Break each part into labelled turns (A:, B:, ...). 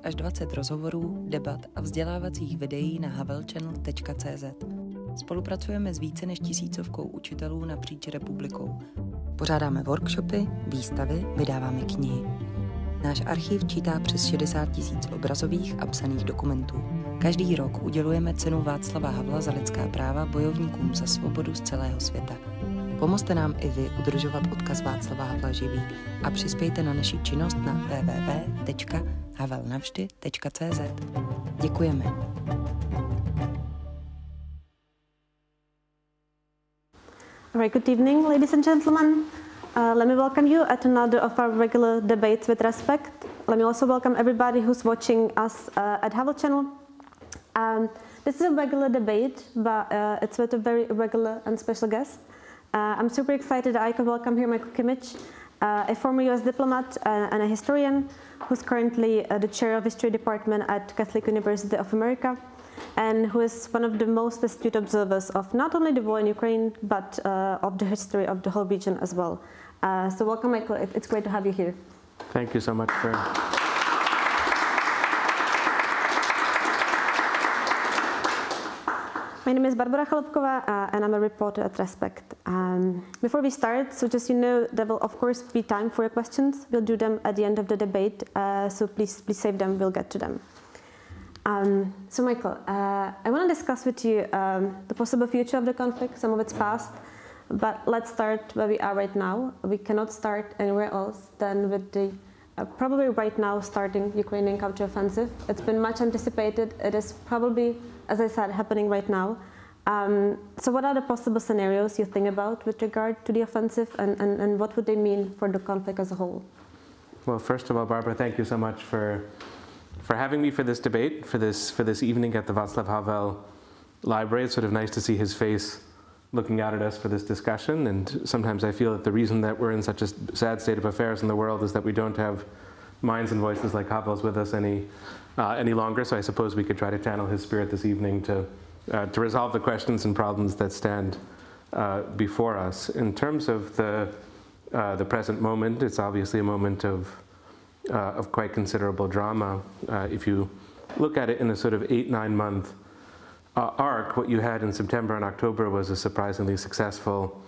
A: až 20 rozhovorů, debat a vzdělávacích videí na havelchannel.cz. Spolupracujeme s více než 1000 učitelů napříč republikou. Pořádáme workshopy, výstavy, vydáváme knihy. Náš archiv čítá přes 60 000 obrazových a psaných dokumentů. Každý rok udělujeme cenu Václava Havla za lidská práva bojovníkům za svobodu z celého světa. Pomozte nám i vy udržovat odkaz Václava Havla živý a přispějte na naši činnost na www.havelnavždy.cz. Děkujeme.
B: All right, good evening, ladies and gentlemen. Let me welcome you at another of our regular debates with Respect. Let me also welcome everybody who's watching us at Havel Channel. This is a regular debate, but it's with a very regular and special guest. I'm super excited that I can welcome here Michaelem Kimmagem, a former US diplomat and a historian who's currently the chair of history department at Catholic University of America, and who is one of the most astute observers of not only the war in Ukraine, but of the history of the whole region as well. So welcome, Michael. It's great to have you here.
C: Thank you so much for...
B: My name is Barbory Chaloupkové, and I'm a reporter at Respect. Before we start, so just you know, there will of course be time for your questions. We'll do them at the end of the debate, so please save them, we'll get to them. So Michael, I want to discuss with you the possible future of the conflict, some of its past, but let's start where we are right now. We cannot start anywhere else than with the probably right now starting Ukrainian counteroffensive. It's been much anticipated. It is probably, as I said, happening right now. So what are the possible scenarios you think about with regard to the offensive, and what would they mean for the conflict as a whole?
C: Well, first of all, Barbara, thank you so much for having me for this debate, for this evening at the Václav Havel Library. It's sort of nice to see his face looking out at us for this discussion, and sometimes I feel that the reason that we're in such a sad state of affairs in the world is that we don't have minds and voices like Havel's with us any longer, so I suppose we could try to channel his spirit this evening to resolve the questions and problems that stand before us. In terms of the present moment, it's obviously a moment of quite considerable drama. If you look at it in a sort of 8-9 month arc, what you had in September and October was a surprisingly successful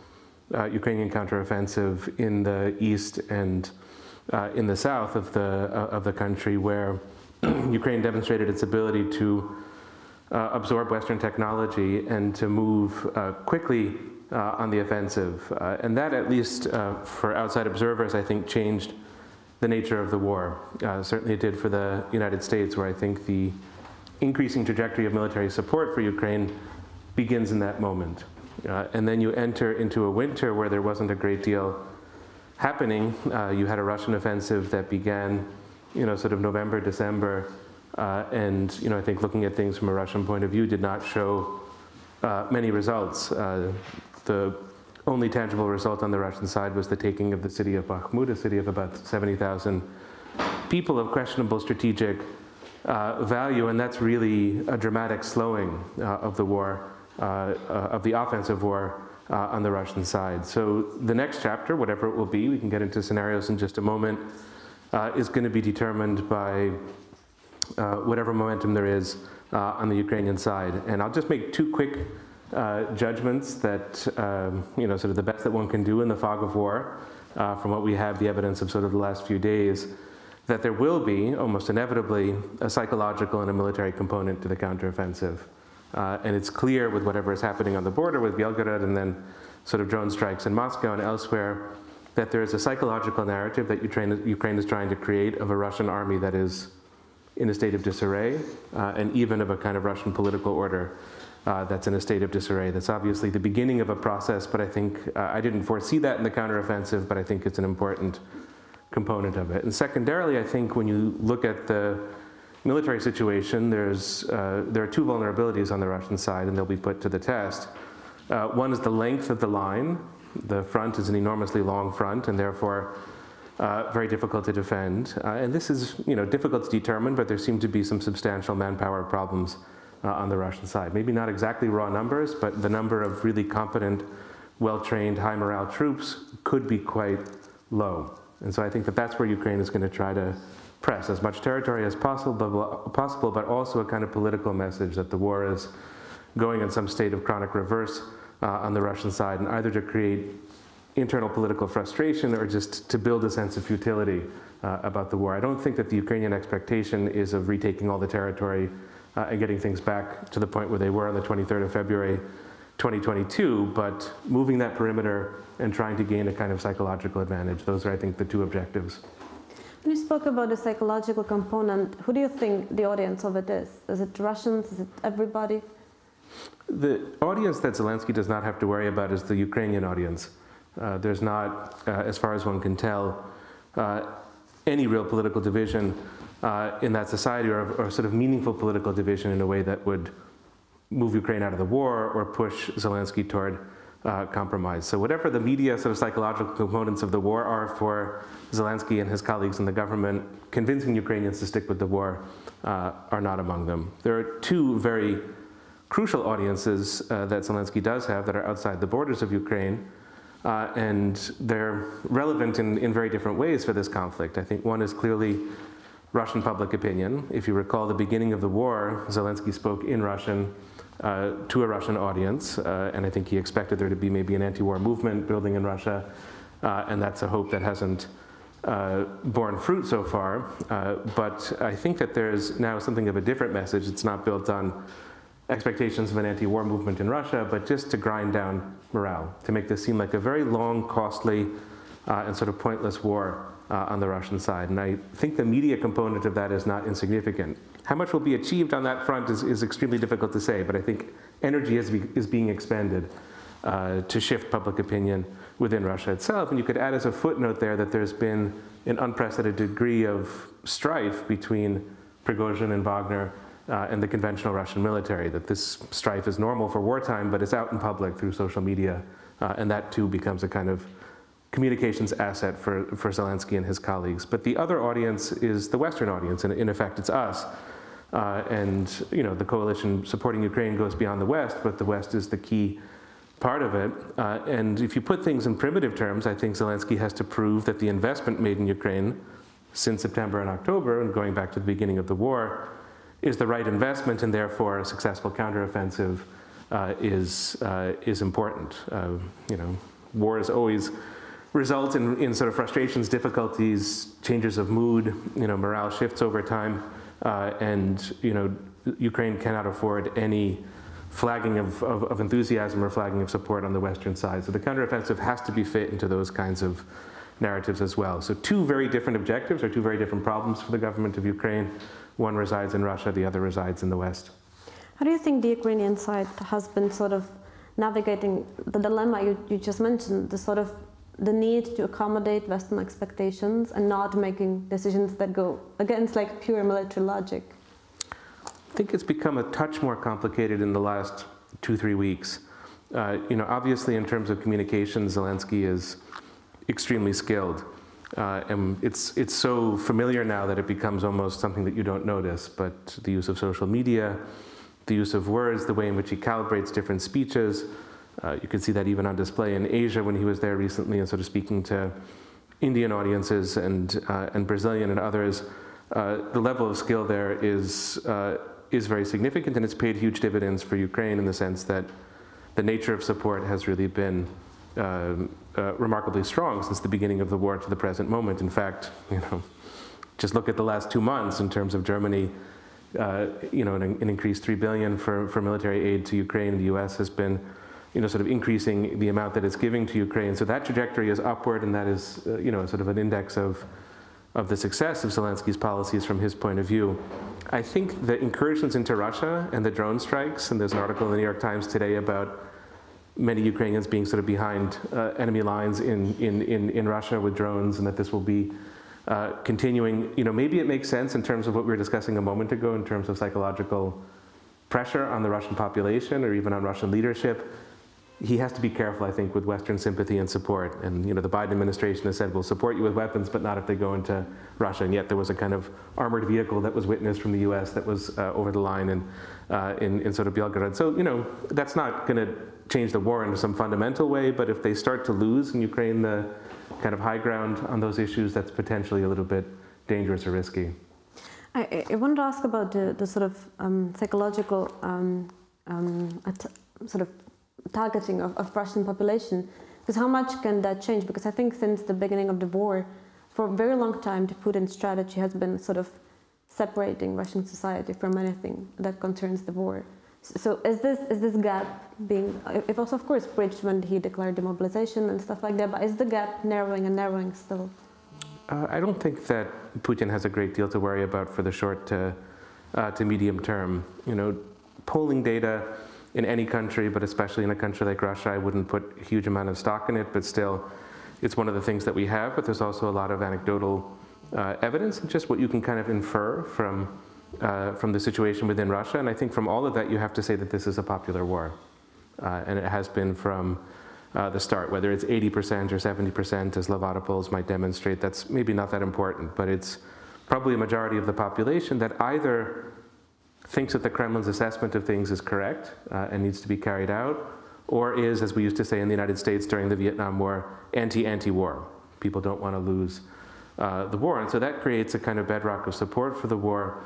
C: Ukrainian counteroffensive in the east and in the south of the country, where Ukraine demonstrated its ability to absorb Western technology and to move quickly on the offensive. And that, at least for outside observers, I think changed the nature of the war. Certainly it did for the United States, where I think the increasing trajectory of military support for Ukraine begins in that moment. And then you enter into a winter where there wasn't a great deal happening. You had a Russian offensive that began, sort of November, December, and I think looking at things from a Russian point of view did not show many results. The only tangible result on the Russian side was the taking of the city of Bakhmut, a city of about 70,000 people of questionable strategic value, and that's really a dramatic slowing of the war, of the offensive war on the Russian side. So the next chapter, whatever it will be, we can get into scenarios in just a moment, is going to be determined by whatever momentum there is on the Ukrainian side. And I'll just make two quick judgments that, sort of the best that one can do in the fog of war, from what we have the evidence of sort of the last few days, that there will be, almost inevitably, a psychological and a military component to the counteroffensive. And it's clear with whatever is happening on the border with Belgorod and then sort of drone strikes in Moscow and elsewhere, that there is a psychological narrative that Ukraine is trying to create of a Russian army that is in a state of disarray, and even of a kind of Russian political order that's in a state of disarray. That's obviously the beginning of a process, but I think I didn't foresee that in the counteroffensive, but I think it's an important component of it. And secondarily, I think when you look at the military situation, there are two vulnerabilities on the Russian side, and they'll be put to the test. One is the length of the line. The front is an enormously long front, and therefore very difficult to defend. And this is difficult to determine, but there seem to be some substantial manpower problems on the Russian side. Maybe not exactly raw numbers, but the number of really competent, well-trained, high morale troops could be quite low. And so I think that that's where Ukraine is going to try to press as much territory as possible, but also a kind of political message that the war is going in some state of chronic reverse on the Russian side, and either to create internal political frustration or just to build a sense of futility about the war. I don't think that the Ukrainian expectation is of retaking all the territory and getting things back to the point where they were on the 23rd of February 2022, but moving that perimeter and trying to gain a kind of psychological advantage. Those are, I think, the two objectives.
B: When you spoke about the psychological component, who do you think the audience of it is? Is it Russians? Is it everybody?
C: The audience that Zelensky does not have to worry about is the Ukrainian audience. There's not, as far as one can tell, any real political division in that society, or sort of meaningful political division in a way that would move Ukraine out of the war or push Zelensky toward compromise. So whatever the media sort of psychological components of the war are for Zelensky and his colleagues in the government, convincing Ukrainians to stick with the war are not among them. There are two very crucial audiences that Zelensky does have that are outside the borders of Ukraine, and they're relevant in very different ways for this conflict. I think one is clearly Russian public opinion. If you recall the beginning of the war, Zelensky spoke in Russian to a Russian audience, and I think he expected there to be maybe an anti-war movement building in Russia, and that's a hope that hasn't borne fruit so far. But I think that there's now something of a different message. It's not built on expectations of an anti-war movement in Russia, but just to grind down morale, to make this seem like a very long, costly, and sort of pointless war on the Russian side. And I think the media component of that is not insignificant. How much will be achieved on that front is extremely difficult to say, but I think energy is being expended to shift public opinion within Russia itself. And you could add as a footnote there that there's been an unprecedented degree of strife between Prigozhin and Wagner and the conventional Russian military, that this strife is normal for wartime, but it's out in public through social media, and that too becomes a kind of communications asset for Zelensky and his colleagues. But the other audience is the Western audience, and in effect it's us. And you know, the coalition supporting Ukraine goes beyond the West, but the West is the key part of it. And if you put things in primitive terms, I think Zelensky has to prove that the investment made in Ukraine since September and October, and going back to the beginning of the war, is the right investment, and therefore a successful counteroffensive is important. You know, wars always result in sort of frustrations, difficulties, changes of mood. You know, morale shifts over time, and you know, Ukraine cannot afford any flagging of enthusiasm or flagging of support on the Western side. So the counteroffensive has to be fit into those kinds of narratives as well. So two very different objectives, or two very different problems for the government of Ukraine. One resides in Russia, the other resides in the West.
B: How do you think the Ukrainian side has been sort of navigating the dilemma you just mentioned, the need to accommodate Western expectations and not making decisions that go against like pure military logic?
C: I think it's become a touch more complicated in the last 2-3 weeks. You know, obviously in terms of communication, Zelensky is extremely skilled. And it's so familiar now that it becomes almost something that you don't notice, but the use of social media, the use of words, the way in which he calibrates different speeches, you could see that even on display in Asia when he was there recently and sort of speaking to Indian audiences and Brazilian and others. The level of skill there is very significant, and it's paid huge dividends for Ukraine in the sense that the nature of support has really been remarkably strong since the beginning of the war to the present moment. In fact, you know, just look at the last 2 months in terms of Germany, you know, an increased $3 billion for military aid to Ukraine. The U.S. has been, you know, sort of increasing the amount that it's giving to Ukraine. So that trajectory is upward, and that is, you know, sort of an index of the success of Zelensky's policies from his point of view. I think the incursions into Russia and the drone strikes, and there's an article in the New York Times today about many Ukrainians being sort of behind enemy lines in Russia with drones, and that this will be continuing. You know, maybe it makes sense in terms of what we were discussing a moment ago in terms of psychological pressure on the Russian population or even on Russian leadership. He has to be careful, I think, with Western sympathy and support. And you know, the Biden administration has said, we'll support you with weapons, but not if they go into Russia. And yet there was a kind of armored vehicle that was witnessed from the US that was over the line in sort of Belgorod. So, you know, that's not going to change the war in some fundamental way, but if they start to lose in Ukraine the kind of high ground on those issues, that's potentially a little bit dangerous or risky.
B: I wanted to ask about the sort of psychological sort of targeting of Russian population, because how much can that change? Because I think since the beginning of the war, for a very long time, the Putin strategy has been sort of separating Russian society from anything that concerns the war. So is this gap being, it was of course bridged when he declared demobilization and stuff like that, but is the gap narrowing and narrowing still?
C: I don't think that Putin has a great deal to worry about for the short to medium term. You know, polling data in any country, but especially in a country like Russia, I wouldn't put a huge amount of stock in it, but still, it's one of the things that we have, but there's also a lot of anecdotal evidence and just what you can kind of infer from the situation within Russia. And I think from all of that, you have to say that this is a popular war. And it has been from the start, whether it's 80% or 70%, as Levada polls might demonstrate, that's maybe not that important, but it's probably a majority of the population that either thinks that the Kremlin's assessment of things is correct and needs to be carried out, or is, as we used to say in the United States during the Vietnam War, anti-war. People don't want to lose the war. And so that creates a kind of bedrock of support for the war,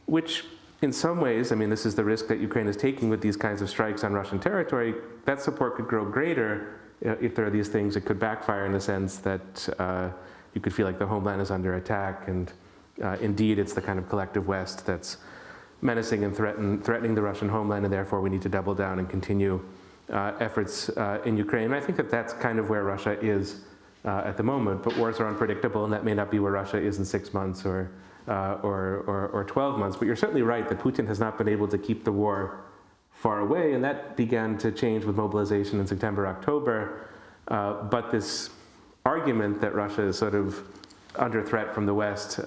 C: which in some ways, I mean, this is the risk that Ukraine is taking with these kinds of strikes on Russian territory. That support could grow greater if there are these things that could backfire in the sense that you could feel like the homeland is under attack, and indeed it's the kind of collective West that's menacing and threatening the Russian homeland, and therefore we need to double down and continue efforts in Ukraine. And I think that that's kind of where Russia is at the moment, but wars are unpredictable, and that may not be where Russia is in 6 months or 12 months. But you're certainly right that Putin has not been able to keep the war far away, and that began to change with mobilization in September, October. But this argument that Russia is sort of under threat from the West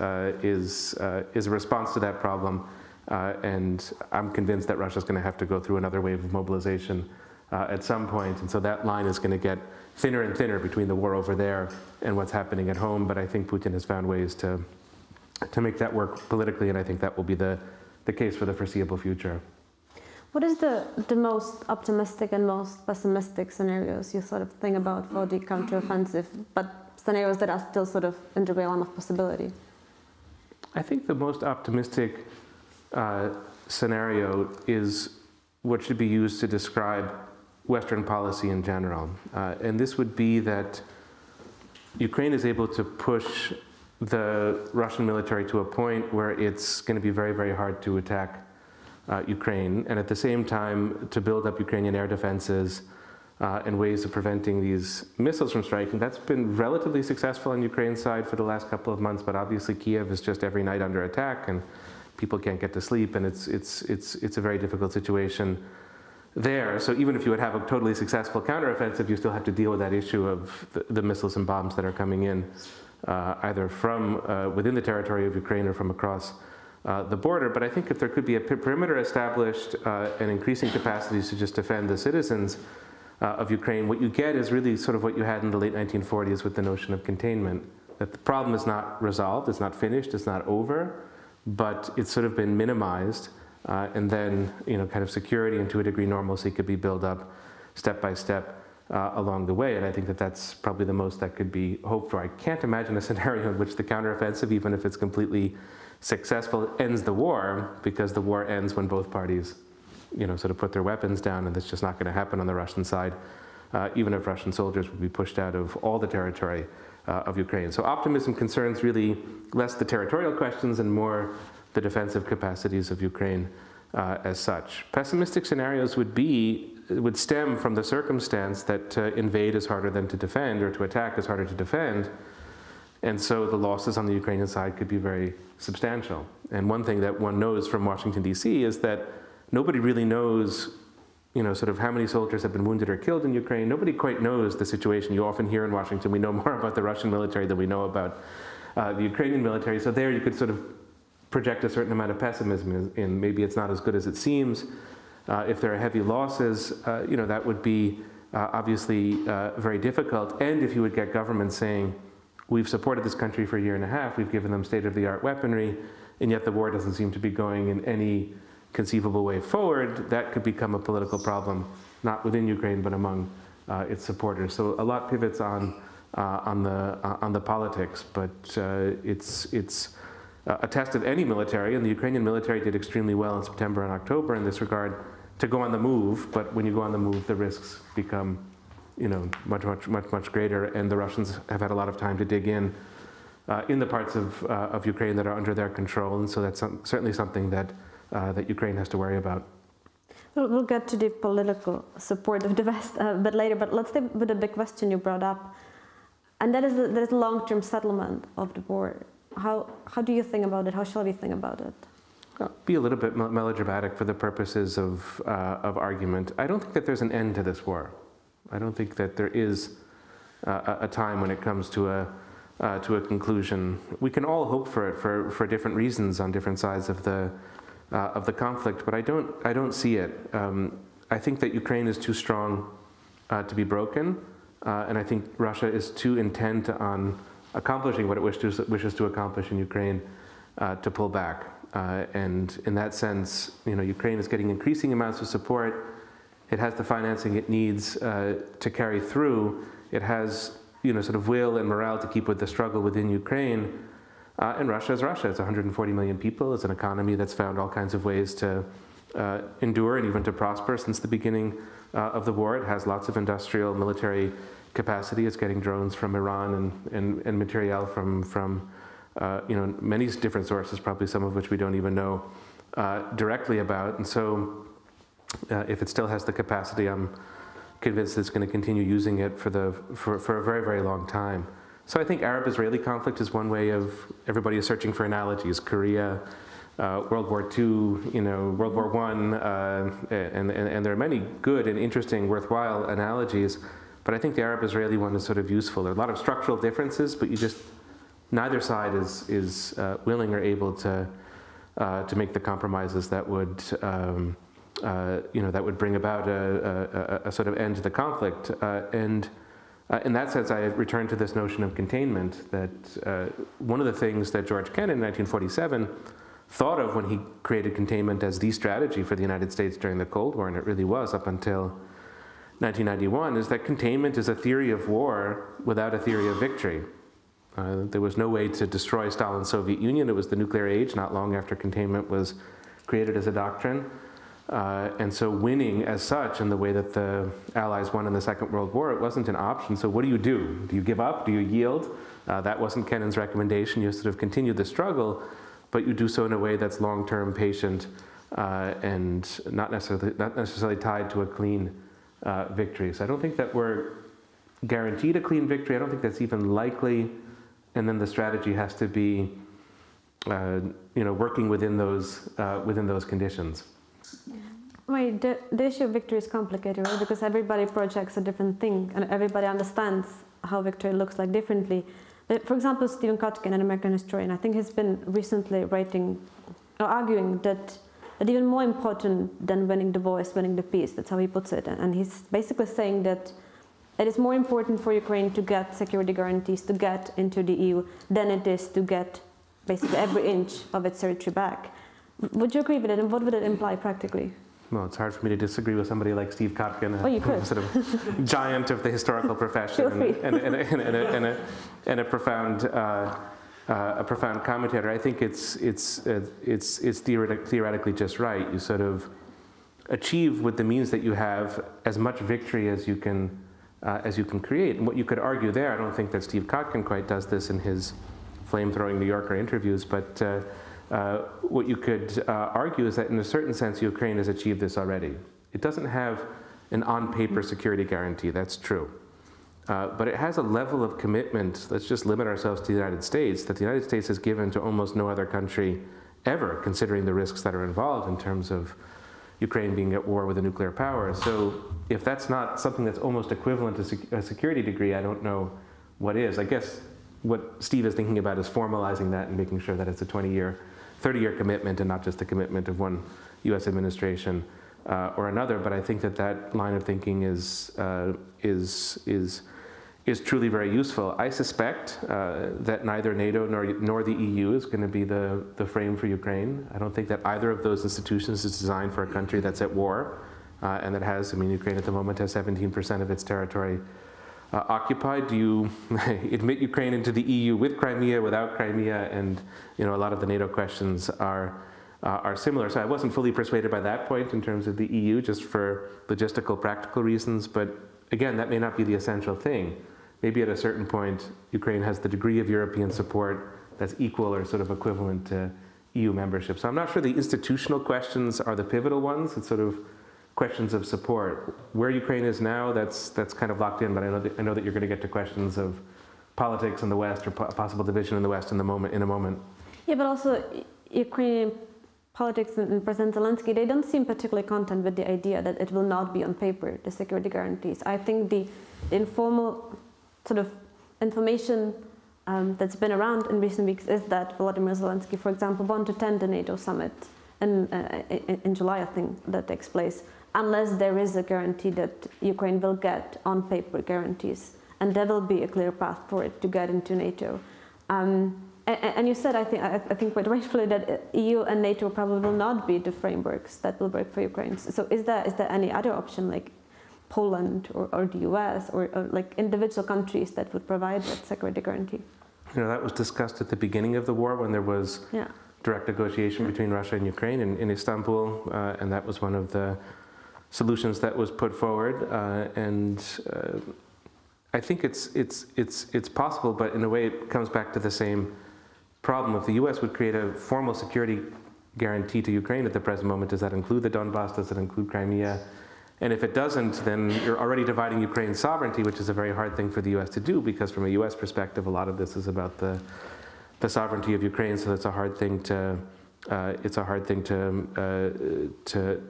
C: is a response to that problem. And I'm convinced that Russia's going to have to go through another wave of mobilization at some point. And so that line is going to get thinner and thinner between the war over there and what's happening at home. But I think Putin has found ways to make that work politically, and I think that will be the case for the foreseeable future.
B: What is the most optimistic and most pessimistic scenarios you sort of think about for the counteroffensive, but scenarios that are still sort of in the realm of possibility?
C: I think the most optimistic scenario is what should be used to describe Western policy in general. And this would be that Ukraine is able to push the Russian military to a point where it's going to be very, very hard to attack Ukraine, and at the same time to build up Ukrainian air defenses and ways of preventing these missiles from striking. That's been relatively successful on Ukraine's side for the last couple of months, but obviously Kiev is just every night under attack, and people can't get to sleep, and it's a very difficult situation there. So even if you would have a totally successful counteroffensive, you still have to deal with that issue of the missiles and bombs that are coming in, either from within the territory of Ukraine or from across the border. But I think if there could be a perimeter established and increasing capacities to just defend the citizens of Ukraine, what you get is really sort of what you had in the late 1940s with the notion of containment, that the problem is not resolved, it's not finished, it's not over, but it's sort of been minimized, and then kind of security and to a degree normalcy could be built up step by step along the way. And I think that that's probably the most that could be hoped for. I can't imagine a scenario in which the counteroffensive, even if it's completely successful, ends the war, because the war ends when both parties sort of put their weapons down, and that's just not going to happen on the Russian side, even if Russian soldiers would be pushed out of all the territory of Ukraine. So optimism concerns really less the territorial questions and more the defensive capacities of Ukraine as such. Pessimistic scenarios would stem from the circumstance that to invade is harder than to defend, or to attack is harder to defend. And so the losses on the Ukrainian side could be very substantial. And one thing that one knows from Washington, D.C. is that nobody really knows sort of how many soldiers have been wounded or killed in Ukraine. Nobody quite knows the situation. You often hear in Washington, we know more about the Russian military than we know about the Ukrainian military. So there you could sort of project a certain amount of pessimism in maybe it's not as good as it seems. If there are heavy losses, that would be obviously very difficult. And if you would get governments saying, we've supported this country for a year and a half, we've given them state-of-the-art weaponry, and yet the war doesn't seem to be going in any conceivable way forward, that could become a political problem, not within Ukraine, but among its supporters. So a lot pivots on on the politics, but it's a test of any military, and the Ukrainian military did extremely well in September and October in this regard to go on the move. But when you go on the move, the risks become, much greater, and the Russians have had a lot of time to dig in the parts of Ukraine that are under their control, and so that's certainly something that Ukraine has to worry about.
B: We'll get to the political support of the West a bit later, but let's stay with the big question you brought up, and that is the long-term settlement of the war. How do you think about it? How shall we think about it?
C: I'll be a little bit melodramatic for the purposes of argument. I don't think that there's an end to this war. I don't think that there is a time when it comes to a conclusion. We can all hope for it for different reasons on different sides of the conflict, but I don't see it. I think that Ukraine is too strong to be broken, and I think Russia is too intent on accomplishing what it wishes to accomplish in Ukraine to pull back. And in that sense, Ukraine is getting increasing amounts of support. It has the financing it needs to carry through. It has, sort of will and morale to keep with the struggle within Ukraine. And Russia is Russia. It's 140 million people. It's an economy that's found all kinds of ways to endure and even to prosper since the beginning of the war. It has lots of industrial military capacity. It's getting drones from Iran and materiel from many different sources, probably some of which we don't even know directly about. And so if it still has the capacity, I'm convinced it's going to continue using it for a very, very long time. So I think Arab-Israeli conflict is one way of, everybody is searching for analogies. Korea, World War II, World War I, and there are many good and interesting, worthwhile analogies. But I think the Arab-Israeli one is sort of useful. There are a lot of structural differences, but neither side is willing or able to make the compromises that would that would bring about a sort of end to the conflict. And in that sense, I return to this notion of containment, that one of the things that George Kennan in 1947 thought of when he created containment as the strategy for the United States during the Cold War, and it really was up until 1991, is that containment is a theory of war without a theory of victory. There was no way to destroy Stalin's Soviet Union. It was the nuclear age, not long after containment was created as a doctrine. And so winning as such, in the way that the Allies won in the Second World War, it wasn't an option. So what do? Do you give up? Do you yield? That wasn't Kennan's recommendation. You sort of continue the struggle, but you do so in a way that's long-term, patient, and not necessarily tied to a clean victory. So I don't think that we're guaranteed a clean victory. I don't think that's even likely. And then the strategy has to be, working within those conditions.
B: Wait, the issue of victory is complicated, right? Because everybody projects a different thing, and everybody understands how victory looks like differently. But for example, Stephen Kotkin, an American historian, I think he's been recently arguing that even more important than winning the war is winning the peace. That's how he puts it. And he's basically saying that it is more important for Ukraine to get security guarantees, to get into the EU, than it is to get basically every inch of its territory back. Would you agree with it, and what would it imply practically?
C: Well, it's hard for me to disagree with somebody like Steve Kotkin,
B: a
C: sort of giant of the historical profession and a profound commentator. I think it's theoretically just right. You sort of achieve with the means that you have as much victory as you can create. And what you could argue there, I don't think that Steve Kotkin quite does this in his flame-throwing New Yorker interviews, but what you could argue is that in a certain sense Ukraine has achieved this already. It doesn't have an on-paper security guarantee, that's true. But it has a level of commitment, let's just limit ourselves to the United States, that the United States has given to almost no other country ever, considering the risks that are involved in terms of Ukraine being at war with a nuclear power. So if that's not something that's almost equivalent to a security degree, I don't know what is. I guess what Steve is thinking about is formalizing that and making sure that it's a 20-year, 30-year commitment and not just the commitment of one U.S. administration or another. But I think that line of thinking is truly very useful. I suspect that neither NATO nor the EU is going to be the frame for Ukraine. I don't think that either of those institutions is designed for a country that's at war and that has, Ukraine at the moment has 17% of its territory occupied? Do you admit Ukraine into the EU with Crimea, without Crimea? And a lot of the NATO questions are similar. So I wasn't fully persuaded by that point in terms of the EU, just for logistical, practical reasons. But again, that may not be the essential thing. Maybe at a certain point, Ukraine has the degree of European support that's equal or sort of equivalent to EU membership. So I'm not sure the institutional questions are the pivotal ones. It's sort of questions of support. Where Ukraine is now, that's kind of locked in, but I know that you're going to get to questions of politics in the West or possible division in the West in a moment.
B: Yeah, but also Ukrainian politics and President Zelensky, they don't seem particularly content with the idea that it will not be on paper, the security guarantees. I think the informal sort of information that's been around in recent weeks is that Volodymyr Zelensky, for example, won't attend the NATO summit in July, I think, that takes place, unless there is a guarantee that Ukraine will get on paper guarantees, and there will be a clear path for it to get into NATO. And you said, I think quite rightfully, that EU and NATO probably will not be the frameworks that will work for Ukraine. So is there any other option, like Poland or the US or like individual countries that would provide that security guarantee?
C: That was discussed at the beginning of the war when there was direct negotiation between Russia and Ukraine in Istanbul, and that was one of the solutions that was put forward. I think it's possible, but in a way it comes back to the same problem. If the US would create a formal security guarantee to Ukraine at the present moment, does that include the Donbass? Does it include Crimea? And if it doesn't, then you're already dividing Ukraine's sovereignty, which is a very hard thing for the US to do, because from a US perspective, a lot of this is about the sovereignty of Ukraine. So it's a hard thing to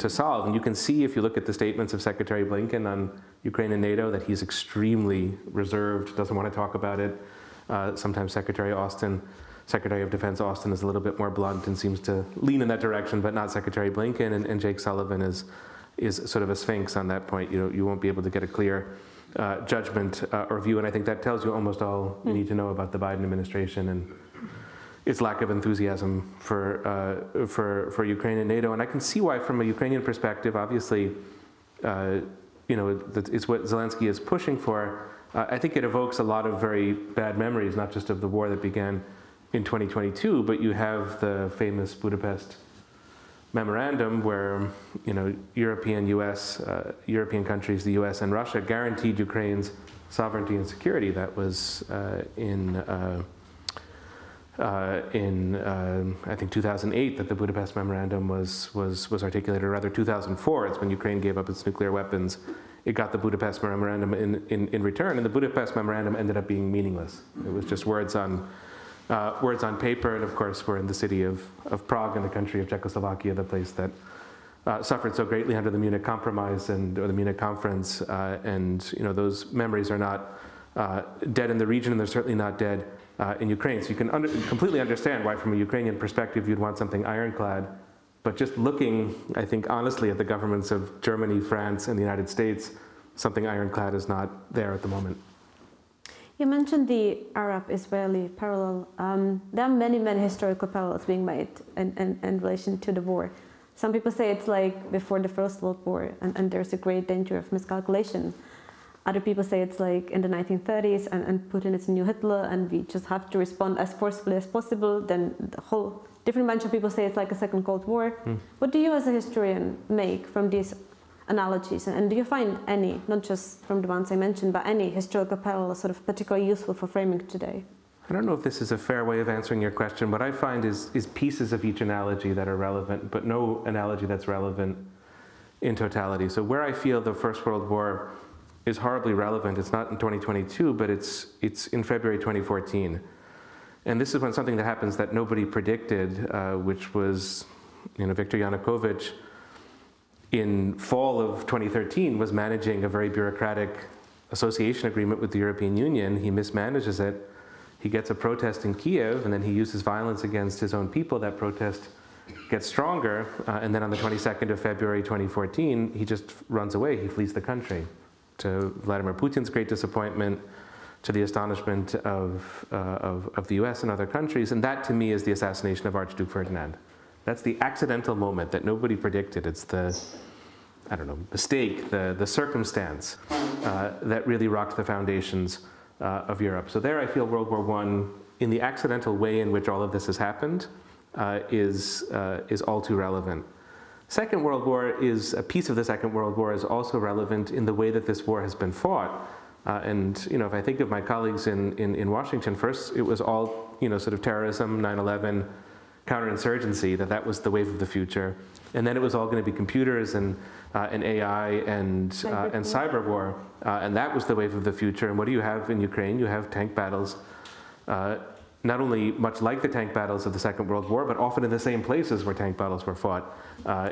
C: solve. And you can see, if you look at the statements of Secretary Blinken on Ukraine and NATO, that he's extremely reserved, doesn't want to talk about it. Sometimes Secretary of Defense Austin is a little bit more blunt and seems to lean in that direction, but not Secretary Blinken. And Jake Sullivan is sort of a sphinx on that point. You won't be able to get a clear judgment or view, and I think that tells you almost all you need to know about the Biden administration and its lack of enthusiasm for Ukraine and NATO. And I can see why, from a Ukrainian perspective, obviously, it's what Zelensky is pushing for. I think it evokes a lot of very bad memories, not just of the war that began in 2022, but you have the famous Budapest memorandum where European countries, the US and Russia, guaranteed Ukraine's sovereignty and security. That was in I think 2008 that the Budapest memorandum was articulated, or rather 2004. It's when Ukraine gave up its nuclear weapons. It got the Budapest memorandum in return, and the Budapest memorandum ended up being meaningless. It was just words on paper, and of course we're in the city of Prague, in the country of Czechoslovakia, the place that suffered so greatly under the Munich Compromise or the Munich Conference, and those memories are not dead in the region, and they're certainly not dead in Ukraine. So you can completely understand why, from a Ukrainian perspective, you'd want something ironclad. But just looking, I think, honestly at the governments of Germany, France, and the United States, something ironclad is not there at the moment.
B: You mentioned the Arab-Israeli parallel. There are many, many historical parallels being made in relation to the war. Some people say it's like before the First World War, and there's a great danger of miscalculation. Other people say it's like in the 1930s, and Putin is a new Hitler, and we just have to respond as forcefully as possible. Then the whole different bunch of people say it's like a second Cold War. What do you as a historian make from these analogies? And do you find any, not just from the ones I mentioned, but any historical parallel sort of particularly useful for framing today?
C: I don't know if this is a fair way of answering your question. What I find is pieces of each analogy that are relevant, but no analogy that's relevant in totality. So where I feel the First World War is horribly relevant, it's not in 2022, but it's in February 2014. And this is when something that happens that nobody predicted, which was, Viktor Yanukovych in fall of 2013 was managing a very bureaucratic association agreement with the European Union. He mismanages it. He gets a protest in Kiev, and then he uses violence against his own people. That protest gets stronger, and then on the 22nd of February 2014, he just runs away. He flees the country, to Vladimir Putin's great disappointment, to the astonishment of the US and other countries. And that, to me, is the assassination of Archduke Ferdinand. That's the accidental moment that nobody predicted. It's the I don't know, mistake, the circumstance that really rocked the foundations of Europe. So there I feel World War I, in the accidental way in which all of this has happened, is all too relevant. Second World War is, a piece of the Second World War is also relevant in the way that this war has been fought. And you know, if I think of my colleagues in Washington, first it was all, you know, sort of terrorism, 9/11, counterinsurgency, that was the wave of the future. And then it was all going to be computers and AI and cyber war. And that was the wave of the future. And what do you have in Ukraine? You have tank battles, not only much like the tank battles of the Second World War, but often in the same places where tank battles were fought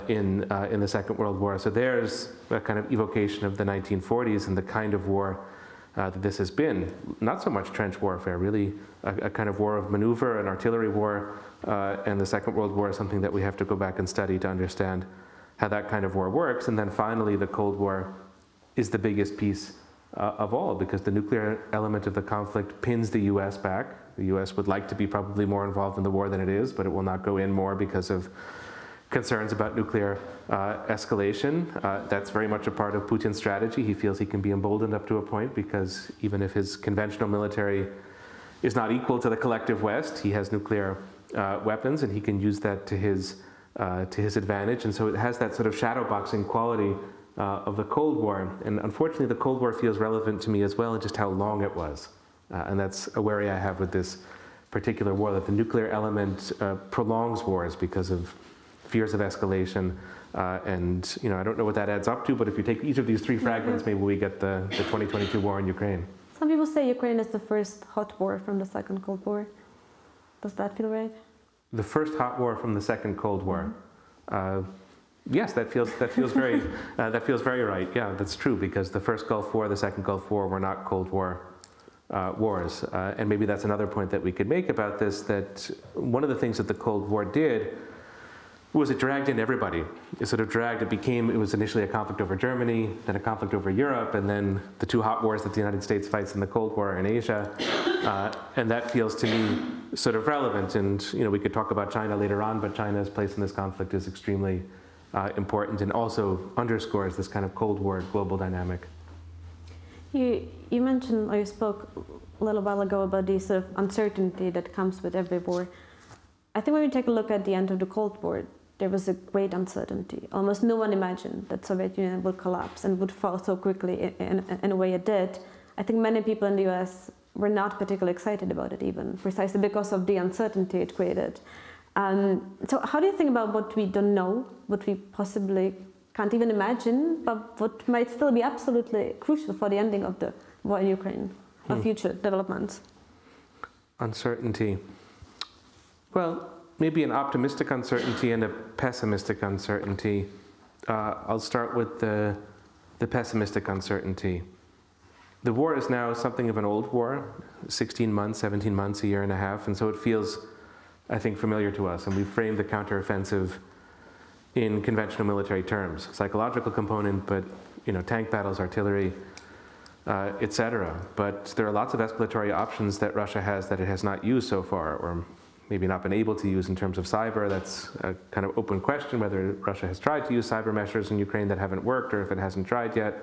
C: in the Second World War. So there's a kind of evocation of the 1940s and the kind of war that this has been. Not so much trench warfare, really a kind of war of maneuver, an artillery war, and the Second World War is something that we have to go back and study to understand how that kind of war works. And then finally, the Cold War is the biggest piece of all, because the nuclear element of the conflict pins the US back. The US would like to be probably more involved in the war than it is, but it will not go in more because of concerns about nuclear escalation. That's very much a part of Putin's strategy. He feels he can be emboldened up to a point, because even if his conventional military is not equal to the collective West, he has nuclear weapons, and he can use that to his advantage. And so it has that sort of shadowboxing quality of the Cold War. And unfortunately, the Cold War feels relevant to me as well, in just how long it was. And that's a worry I have with this particular war, that the nuclear element prolongs wars because of fears of escalation. And you know, I don't know what that adds up to, but if you take each of these three fragments, maybe we get the 2022 war in Ukraine.
B: Some people say Ukraine is the first hot war from the Second Cold War. Does that feel right?
C: The first hot war from the Second Cold War. Yes, that feels very that feels very right. Yeah, that's true, because the first Gulf War, the Second Gulf War were not Cold War wars. And maybe that's another point that we could make about this, that one of the things that the Cold War did was it dragged in everybody. It sort of dragged, it was initially a conflict over Germany, then a conflict over Europe, and then the two hot wars that the United States fights in the Cold War in Asia. And that feels to me sort of relevant. And you know, we could talk about China later on, but China's place in this conflict is extremely important, and also underscores this kind of Cold War global dynamic.
B: You mentioned, or you spoke a little while ago about the sort of uncertainty that comes with every war. I think when we take a look at the end of the Cold War, there was a great uncertainty. Almost no one imagined that Soviet Union would collapse and would fall so quickly in a way it did. I think many people in the US were not particularly excited about it, even precisely because of the uncertainty it created. So how do you think about what we don't know, what we possibly can't even imagine, but what might still be absolutely crucial for the ending of the war in Ukraine, or future developments?
C: Uncertainty. Well, maybe an optimistic uncertainty and a pessimistic uncertainty. I'll start with the pessimistic uncertainty. The war is now something of an old war, 16 months, 17 months, a year and a half, and so it feels, I think, familiar to us, and we've framed the counteroffensive in conventional military terms. Psychological component, but you know, tank battles, artillery, etc. But there are lots of escalatory options that Russia has that it has not used so far, or maybe not been able to use in terms of cyber. That's a kind of open question, whether Russia has tried to use cyber measures in Ukraine that haven't worked, or if it hasn't tried yet.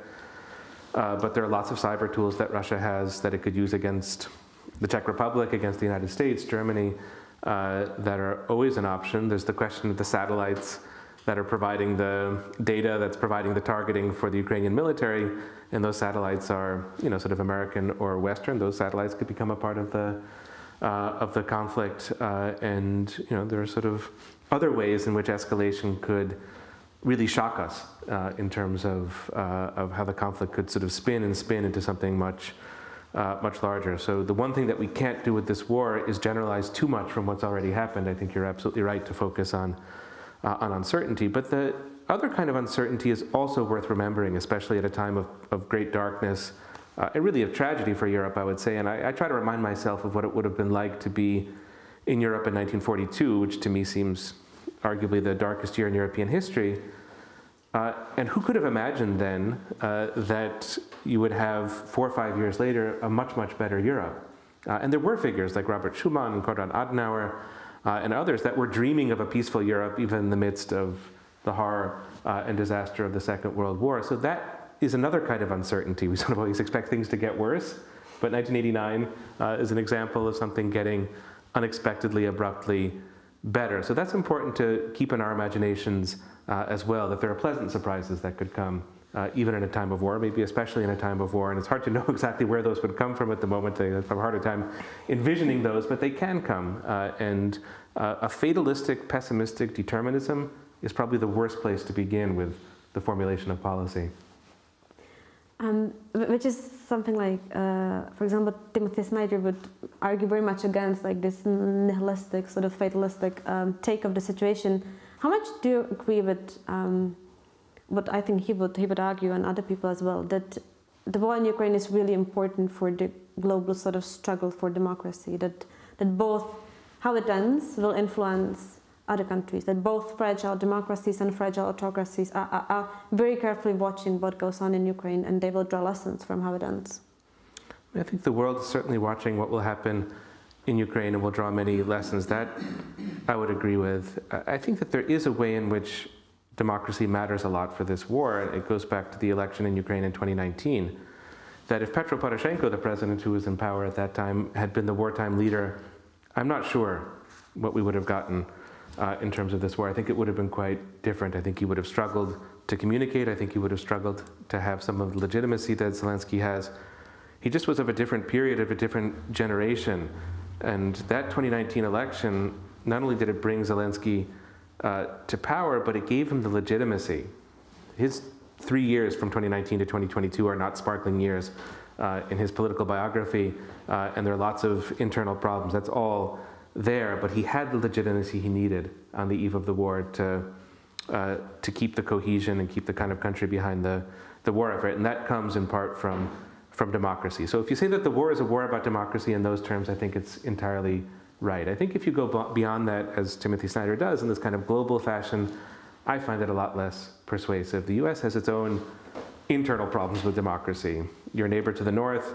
C: But there are lots of cyber tools that Russia has that it could use against the Czech Republic, against the United States, Germany, that are always an option. There's the question of the satellites that are providing the data, that's providing the targeting for the Ukrainian military, and those satellites are, you know, sort of American or Western. Those satellites could become a part of the conflict, and you know, there are sort of other ways in which escalation could really shock us in terms of how the conflict could sort of spin into something much larger. So the one thing that we can't do with this war is generalize too much from what's already happened. I think you're absolutely right to focus on uncertainty. But the other kind of uncertainty is also worth remembering, especially at a time of great darkness and really of tragedy for Europe, I would say. And I try to remind myself of what it would have been like to be in Europe in 1942, which to me seems arguably the darkest year in European history. And who could have imagined then that you would have 4 or 5 years later a much, much better Europe? And there were figures like Robert Schuman and Konrad Adenauer and others that were dreaming of a peaceful Europe even in the midst of the horror and disaster of the Second World War. So that is another kind of uncertainty. We sort of always expect things to get worse, but 1989 is an example of something getting unexpectedly, abruptly better. So that's important to keep in our imaginations as well, that there are pleasant surprises that could come even in a time of war, maybe especially in a time of war. And it's hard to know exactly where those would come from at the moment. I have a harder time envisioning those, but they can come. And a fatalistic, pessimistic determinism is probably the worst place to begin with the formulation of policy.
B: Which is something like, for example, Timothy Snyder would argue very much against like this nihilistic, sort of fatalistic take of the situation. How much do you agree with what I think he would argue, and other people as well, that the war in Ukraine is really important for the global sort of struggle for democracy, that both how it ends will influence other countries, that both fragile democracies and fragile autocracies are very carefully watching what goes on in Ukraine, and they will draw lessons from how it ends?
C: I think the world is certainly watching what will happen in Ukraine and will draw many lessons. That I would agree with. I think that there is a way in which democracy matters a lot for this war. It goes back to the election in Ukraine in 2019, that if Petro Poroshenko, the president who was in power at that time, had been the wartime leader, I'm not sure what we would have gotten in terms of this war. I think it would have been quite different. I think he would have struggled to communicate. I think he would have struggled to have some of the legitimacy that Zelensky has. He just was of a different period, of a different generation. And that 2019 election, not only did it bring Zelensky to power, but it gave him the legitimacy. His 3 years from 2019 to 2022 are not sparkling years in his political biography, and there are lots of internal problems. That's all there, but he had the legitimacy he needed on the eve of the war to keep the cohesion and keep the kind of country behind the war effort, and that comes in part from democracy. So if you say that the war is a war about democracy in those terms, I think it's entirely right. I think if you go beyond that, as Timothy Snyder does, in this kind of global fashion, I find it a lot less persuasive. The US has its own internal problems with democracy. Your neighbor to the north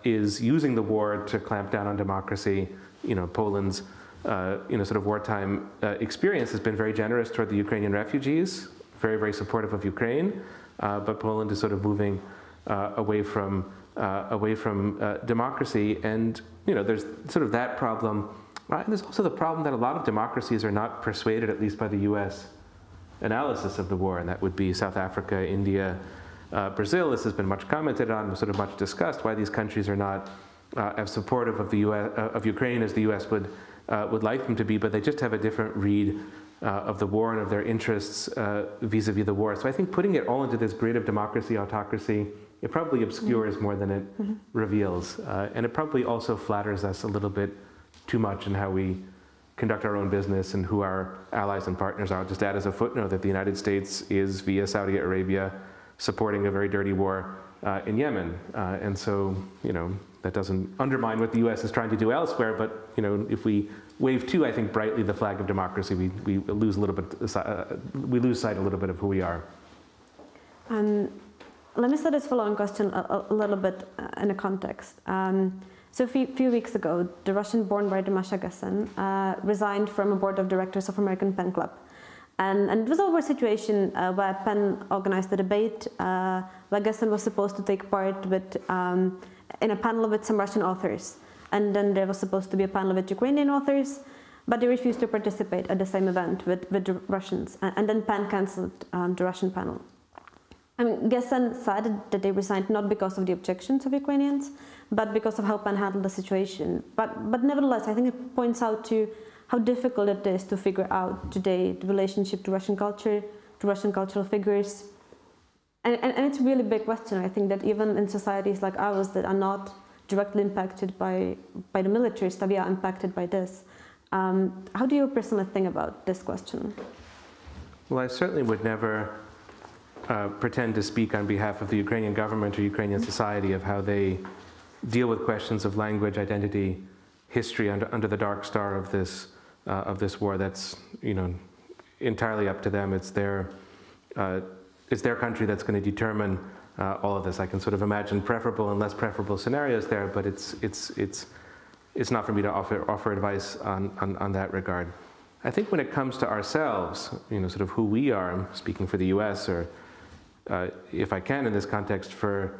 C: is using the war to clamp down on democracy. You know, Poland's sort of wartime experience has been very generous toward the Ukrainian refugees, very, very supportive of Ukraine, but Poland is sort of moving away from democracy, and there's sort of that problem. And there's also the problem that a lot of democracies are not persuaded, at least by the U.S. analysis of the war, and that would be South Africa, India, Brazil. This has been much commented on, sort of much discussed, why these countries are not as supportive of the U.S. Of Ukraine as the U.S. would like them to be, but they just have a different read of the war and of their interests vis-a-vis the war. So I think putting it all into this grid of democracy, autocracy, it probably obscures more than it reveals. And it probably also flatters us a little bit too much in how we conduct our own business and who our allies and partners are. I'll just add as a footnote that the United States is, via Saudi Arabia, supporting a very dirty war in Yemen. And so, that doesn't undermine what the U.S. is trying to do elsewhere, but, if we wave too, I think, brightly the flag of democracy, we lose a little bit, we lose sight a little bit of who we are.
B: Let me start this following question a little bit in a context. So a few weeks ago, the Russian-born writer Masha Gessen resigned from a board of directors of American Pen Club. And it was over a situation where Pen organized a debate where Gessen was supposed to take part in a panel with some Russian authors. And then there was supposed to be a panel with Ukrainian authors, but they refused to participate at the same event with the Russians. And then Pen cancelled the Russian panel. Gessen said that they resigned not because of the objections of Ukrainians, but because of how Pen handled the situation. But nevertheless, I think it points out to how difficult it is to figure out today the relationship to Russian culture, to Russian cultural figures. And it's a really big question. I think that even in societies like ours that are not directly impacted by the military stuff, we are impacted by this. How do you personally think about this question?
C: Well, I certainly would never pretend to speak on behalf of the Ukrainian government or Ukrainian society of how they deal with questions of language, identity, history under the dark star of this war. That's entirely up to them. It's their country that's going to determine all of this. I can sort of imagine preferable and less preferable scenarios there, but it's not for me to offer advice on that regard. I think when it comes to ourselves, sort of who we are, I'm speaking for the US, or if I can in this context for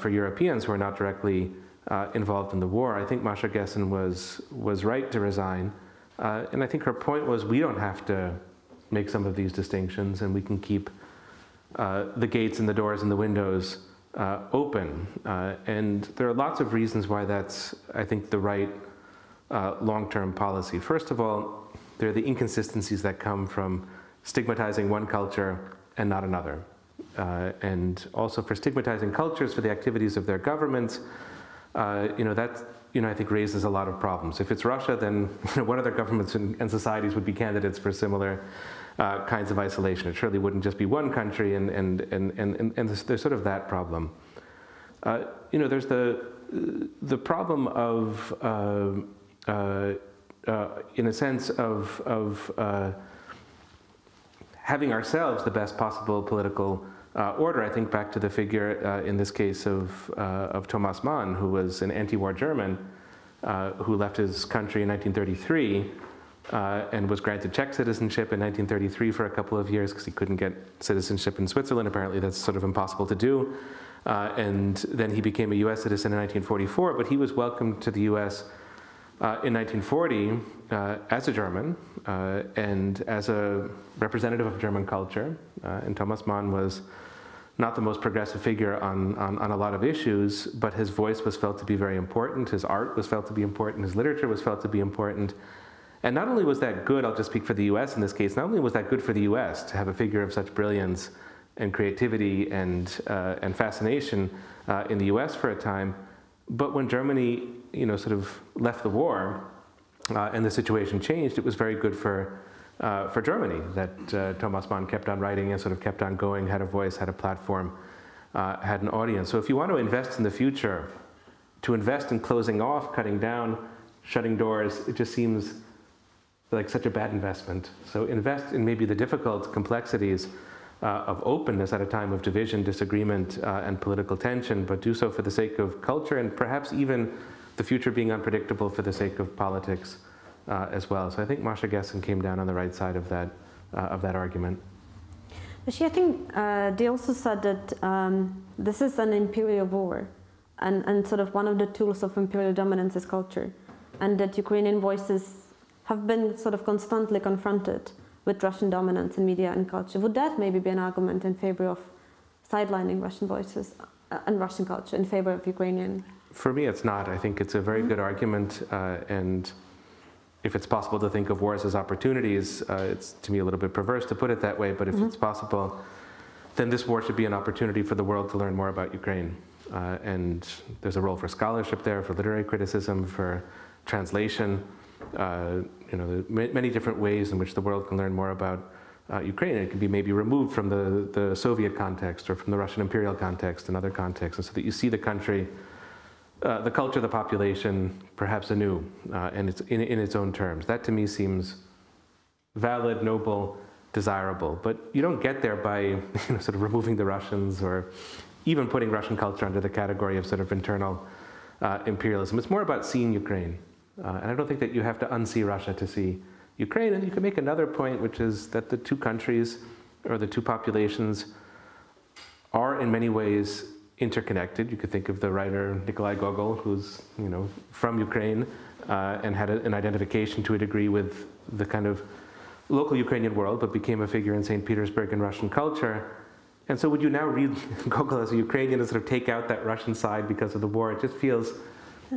C: Europeans who are not directly involved in the war, I think Masha Gessen was right to resign. And I think her point was we don't have to make some of these distinctions, and we can keep the gates and the doors and the windows open. And there are lots of reasons why that's, I think, the right long-term policy. First of all, there are the inconsistencies that come from stigmatizing one culture and not another. And also for stigmatizing cultures for the activities of their governments, that I think raises a lot of problems. If it's Russia, then what other governments and societies would be candidates for similar kinds of isolation? It surely wouldn't just be one country, and there's sort of that problem. There's the problem of in a sense of having ourselves the best possible political order. I think back to the figure in this case of Thomas Mann, who was an anti-war German who left his country in 1933 and was granted Czech citizenship in 1933 for a couple of years because he couldn't get citizenship in Switzerland. Apparently that's sort of impossible to do. And then he became a US citizen in 1944, but he was welcomed to the US in 1940 as a German and as a representative of German culture. And Thomas Mann was not the most progressive figure on a lot of issues, but his voice was felt to be very important, his art was felt to be important, his literature was felt to be important. And not only was that good, I'll just speak for the US in this case, not only was that good for the US to have a figure of such brilliance and creativity and fascination in the US for a time, but when Germany sort of left the war and the situation changed, it was very good for Germany that Thomas Mann kept on writing and sort of kept on going, had a voice, had a platform, had an audience. So if you want to invest in the future, to invest in closing off, cutting down, shutting doors, it just seems like such a bad investment. So invest in maybe the difficult complexities of openness at a time of division, disagreement, and political tension, but do so for the sake of culture and perhaps even the future being unpredictable for the sake of politics as well. So I think Masha Gessen came down on the right side of that argument.
B: I think they also said that this is an imperial war, and sort of one of the tools of imperial dominance is culture, and that Ukrainian voices have been sort of constantly confronted with Russian dominance in media and culture. Would that maybe be an argument in favor of sidelining Russian voices and Russian culture in favor of Ukrainian?
C: For me, it's not. I think it's a very good argument, and if it's possible to think of wars as opportunities, it's to me a little bit perverse to put it that way, but if it's possible, then this war should be an opportunity for the world to learn more about Ukraine. And there's a role for scholarship there, for literary criticism, for translation, many different ways in which the world can learn more about Ukraine. It can be maybe removed from the Soviet context or from the Russian imperial context and other contexts, and so that you see the country, the culture, the population, perhaps anew, and it's in its own terms. That to me seems valid, noble, desirable. But you don't get there by sort of removing the Russians or even putting Russian culture under the category of sort of internal imperialism. It's more about seeing Ukraine. And I don't think that you have to unsee Russia to see Ukraine. And you can make another point, which is that the two countries or the two populations are in many ways interconnected. You could think of the writer Nikolai Gogol, who's from Ukraine and had an identification to a degree with the kind of local Ukrainian world, but became a figure in St. Petersburg in Russian culture. And so would you now read Gogol as a Ukrainian and sort of take out that Russian side because of the war? It just feels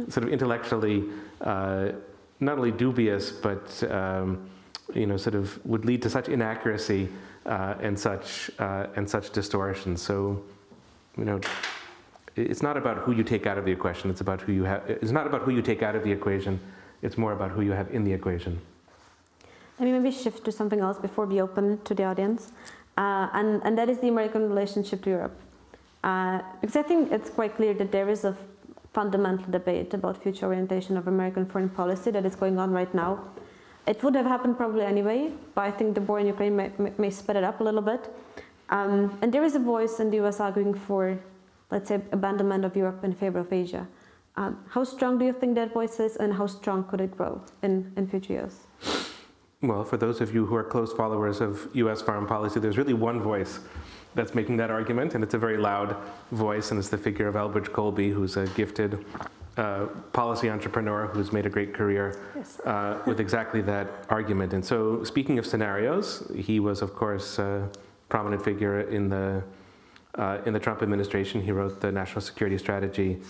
C: sort of intellectually not only dubious, but sort of would lead to such inaccuracy and such distortion. So, it's not about who you take out of the equation. It's about who you have. It's not about who you take out of the equation. It's more about who you have in the equation.
B: Let me maybe shift to something else before we open to the audience, and that is the American relationship to Europe. Because I think it's quite clear that there is a fundamental debate about future orientation of American foreign policy that is going on right now. It would have happened probably anyway, but I think the war in Ukraine may sped it up a little bit. And there is a voice in the US arguing for, let's say, abandonment of Europe in favor of Asia. How strong do you think that voice is, and how strong could it grow in future years?
C: Well, for those of you who are close followers of US foreign policy, there's really one voice that's making that argument, and it's a very loud voice, and it's the figure of Elbridge Colby, who's a gifted policy entrepreneur who's made a great career with exactly that argument. And so, speaking of scenarios, he was, of course, a prominent figure in the Trump administration. He wrote the national security strategy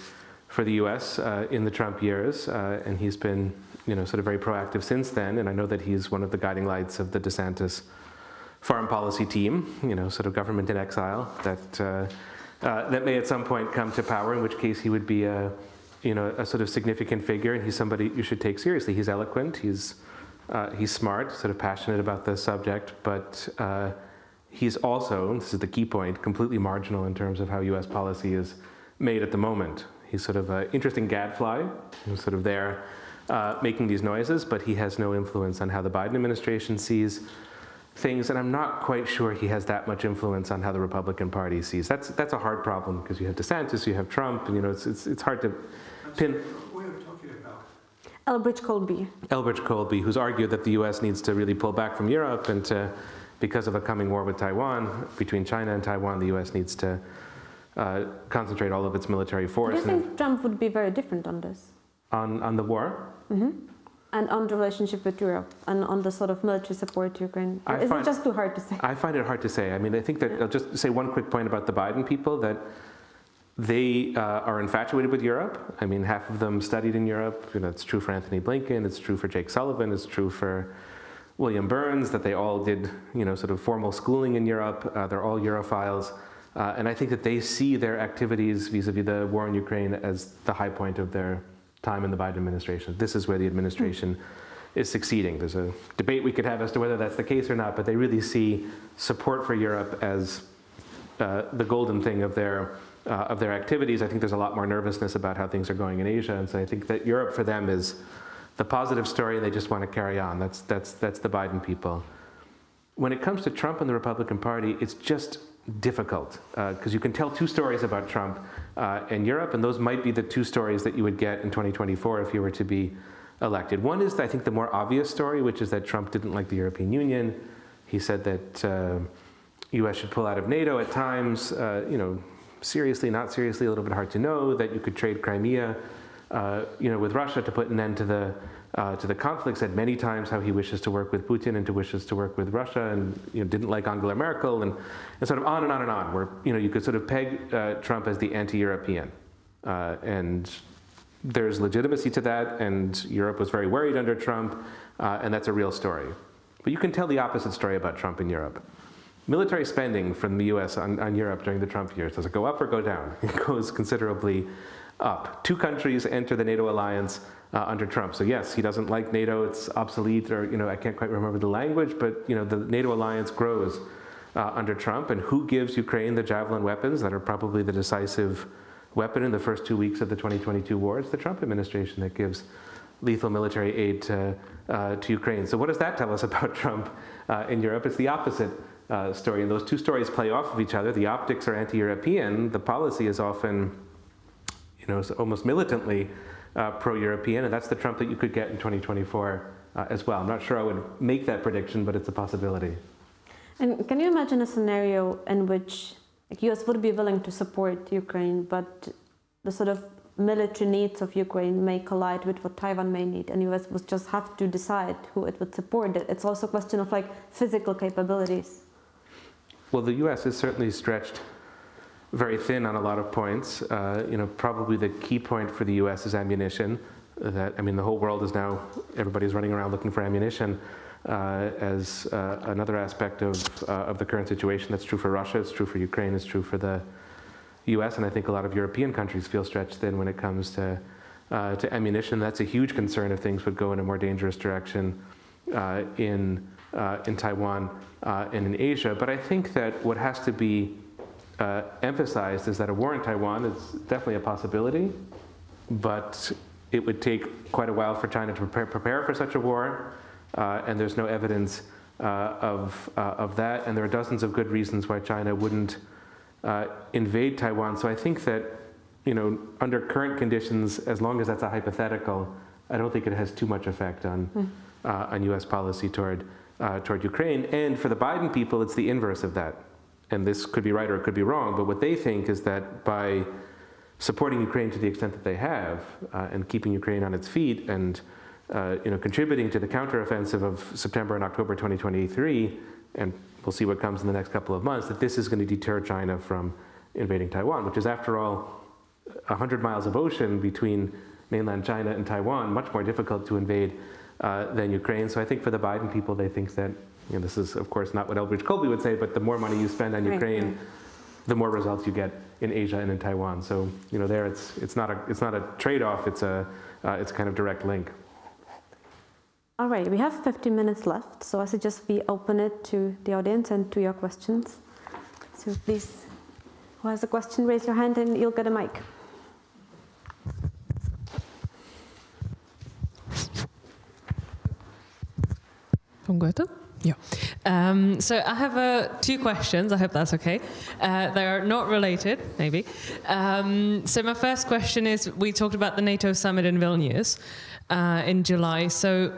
C: for the U.S. In the Trump years, and he's been, sort of very proactive since then. And I know that he's one of the guiding lights of the DeSantis foreign policy team, sort of government in exile that may at some point come to power. In which case, he would be a sort of significant figure, and he's somebody you should take seriously. He's eloquent. He's smart, sort of passionate about the subject, but he's also, this is the key point, completely marginal in terms of how U.S. policy is made at the moment. He's sort of an interesting gadfly, who's sort of there making these noises, but he has no influence on how the Biden administration sees things, and I'm not quite sure he has that much influence on how the Republican Party sees. That's a hard problem, because you have DeSantis, you have Trump, and it's hard to pin.
D: Who are you talking about?
B: Elbridge Colby.
C: Elbridge Colby, who's argued that the U.S. needs to really pull back from Europe, and because of a coming war with Taiwan, between China and Taiwan, the U.S. needs to concentrate all of its military force.
B: Do you think Trump would be very different on this?
C: On the war?
B: Mm-hmm. And on the relationship with Europe, and on the sort of military support to Ukraine? Is it just too hard to say?
C: I find it hard to say. I mean, I think that I'll just say one quick point about the Biden people, that they are infatuated with Europe. I mean, half of them studied in Europe. It's true for Anthony Blinken, it's true for Jake Sullivan, it's true for William Burns, that they all did, sort of formal schooling in Europe. They're all Europhiles. And I think that they see their activities vis-a-vis the war in Ukraine as the high point of their time in the Biden administration. This is where the administration is succeeding. There's a debate we could have as to whether that's the case or not, but they really see support for Europe as the golden thing of their activities. I think there's a lot more nervousness about how things are going in Asia, and so I think that Europe for them is the positive story, and they just want to carry on. That's the Biden people. When it comes to Trump and the Republican Party, it's just difficult, because you can tell two stories about Trump and Europe, and those might be the two stories that you would get in 2024 if he were to be elected. One is, I think, the more obvious story, which is that Trump didn't like the European Union. He said that U.S. should pull out of NATO at times, seriously, not seriously, a little bit hard to know, that you could trade Crimea with Russia to put an end to the conflict. Said many times how he wishes to work with Putin and wishes to work with Russia, and didn't like Angela Merkel, and sort of on and on and on, where you could sort of peg Trump as the anti-European, and there's legitimacy to that, and Europe was very worried under Trump, and that's a real story. But you can tell the opposite story about Trump in Europe. Military spending from the U.S. on Europe during the Trump years, does it go up or go down? It goes considerably up. 2 countries enter the NATO alliance under Trump. So yes, he doesn't like NATO, it's obsolete, or I can't quite remember the language, but the NATO alliance grows under Trump. And who gives Ukraine the Javelin weapons that are probably the decisive weapon in the first 2 weeks of the 2022 war? It's the Trump administration that gives lethal military aid to Ukraine. So what does that tell us about Trump in Europe? It's the opposite story, and those two stories play off of each other. The optics are anti-European. The policy is often, almost militantly pro-European, and that's the Trump that you could get in 2024 as well. I'm not sure I would make that prediction, but it's a possibility.
B: And can you imagine a scenario in which U.S. would be willing to support Ukraine, but the sort of military needs of Ukraine may collide with what Taiwan may need, and U.S. would just have to decide who it would support? It's also a question of physical capabilities.
C: Well, the U.S. is certainly stretched very thin on a lot of points. Probably the key point for the U.S. is ammunition. The whole world is now, everybody's running around looking for ammunition as another aspect of the current situation. That's true for Russia, it's true for Ukraine, it's true for the U.S., and I think a lot of European countries feel stretched thin when it comes to ammunition. That's a huge concern if things would go in a more dangerous direction in Taiwan and in Asia. But I think that what has to be emphasized is that a war in Taiwan is definitely a possibility, but it would take quite a while for China to prepare for such a war, and there's no evidence of that, and there are dozens of good reasons why China wouldn't invade Taiwan. So I think that, under current conditions, as long as that's a hypothetical, I don't think it has too much effect on U.S. policy toward Ukraine. And for the Biden people, it's the inverse of that. And this could be right or it could be wrong, but what they think is that by supporting Ukraine to the extent that they have, and keeping Ukraine on its feet, and contributing to the counteroffensive of September and October 2023, and we'll see what comes in the next couple of months, that this is going to deter China from invading Taiwan, which is, after all, 100 miles of ocean between mainland China and Taiwan, much more difficult to invade than Ukraine. So I think for the Biden people, they think that, this is of course not what Elbridge Colby would say, but the more money you spend on Ukraine, the more results you get in Asia and in Taiwan. So there it's not a trade-off. It's kind of direct link.
B: All right, we have 15 minutes left, so I suggest we open it to the audience and to your questions. So please, who has a question, raise your hand and you'll get a mic.
D: Fungeert? Yeah. So I have 2 questions. I hope that's okay. They are not related, maybe. So my first question is, we talked about the NATO summit in Vilnius in July. So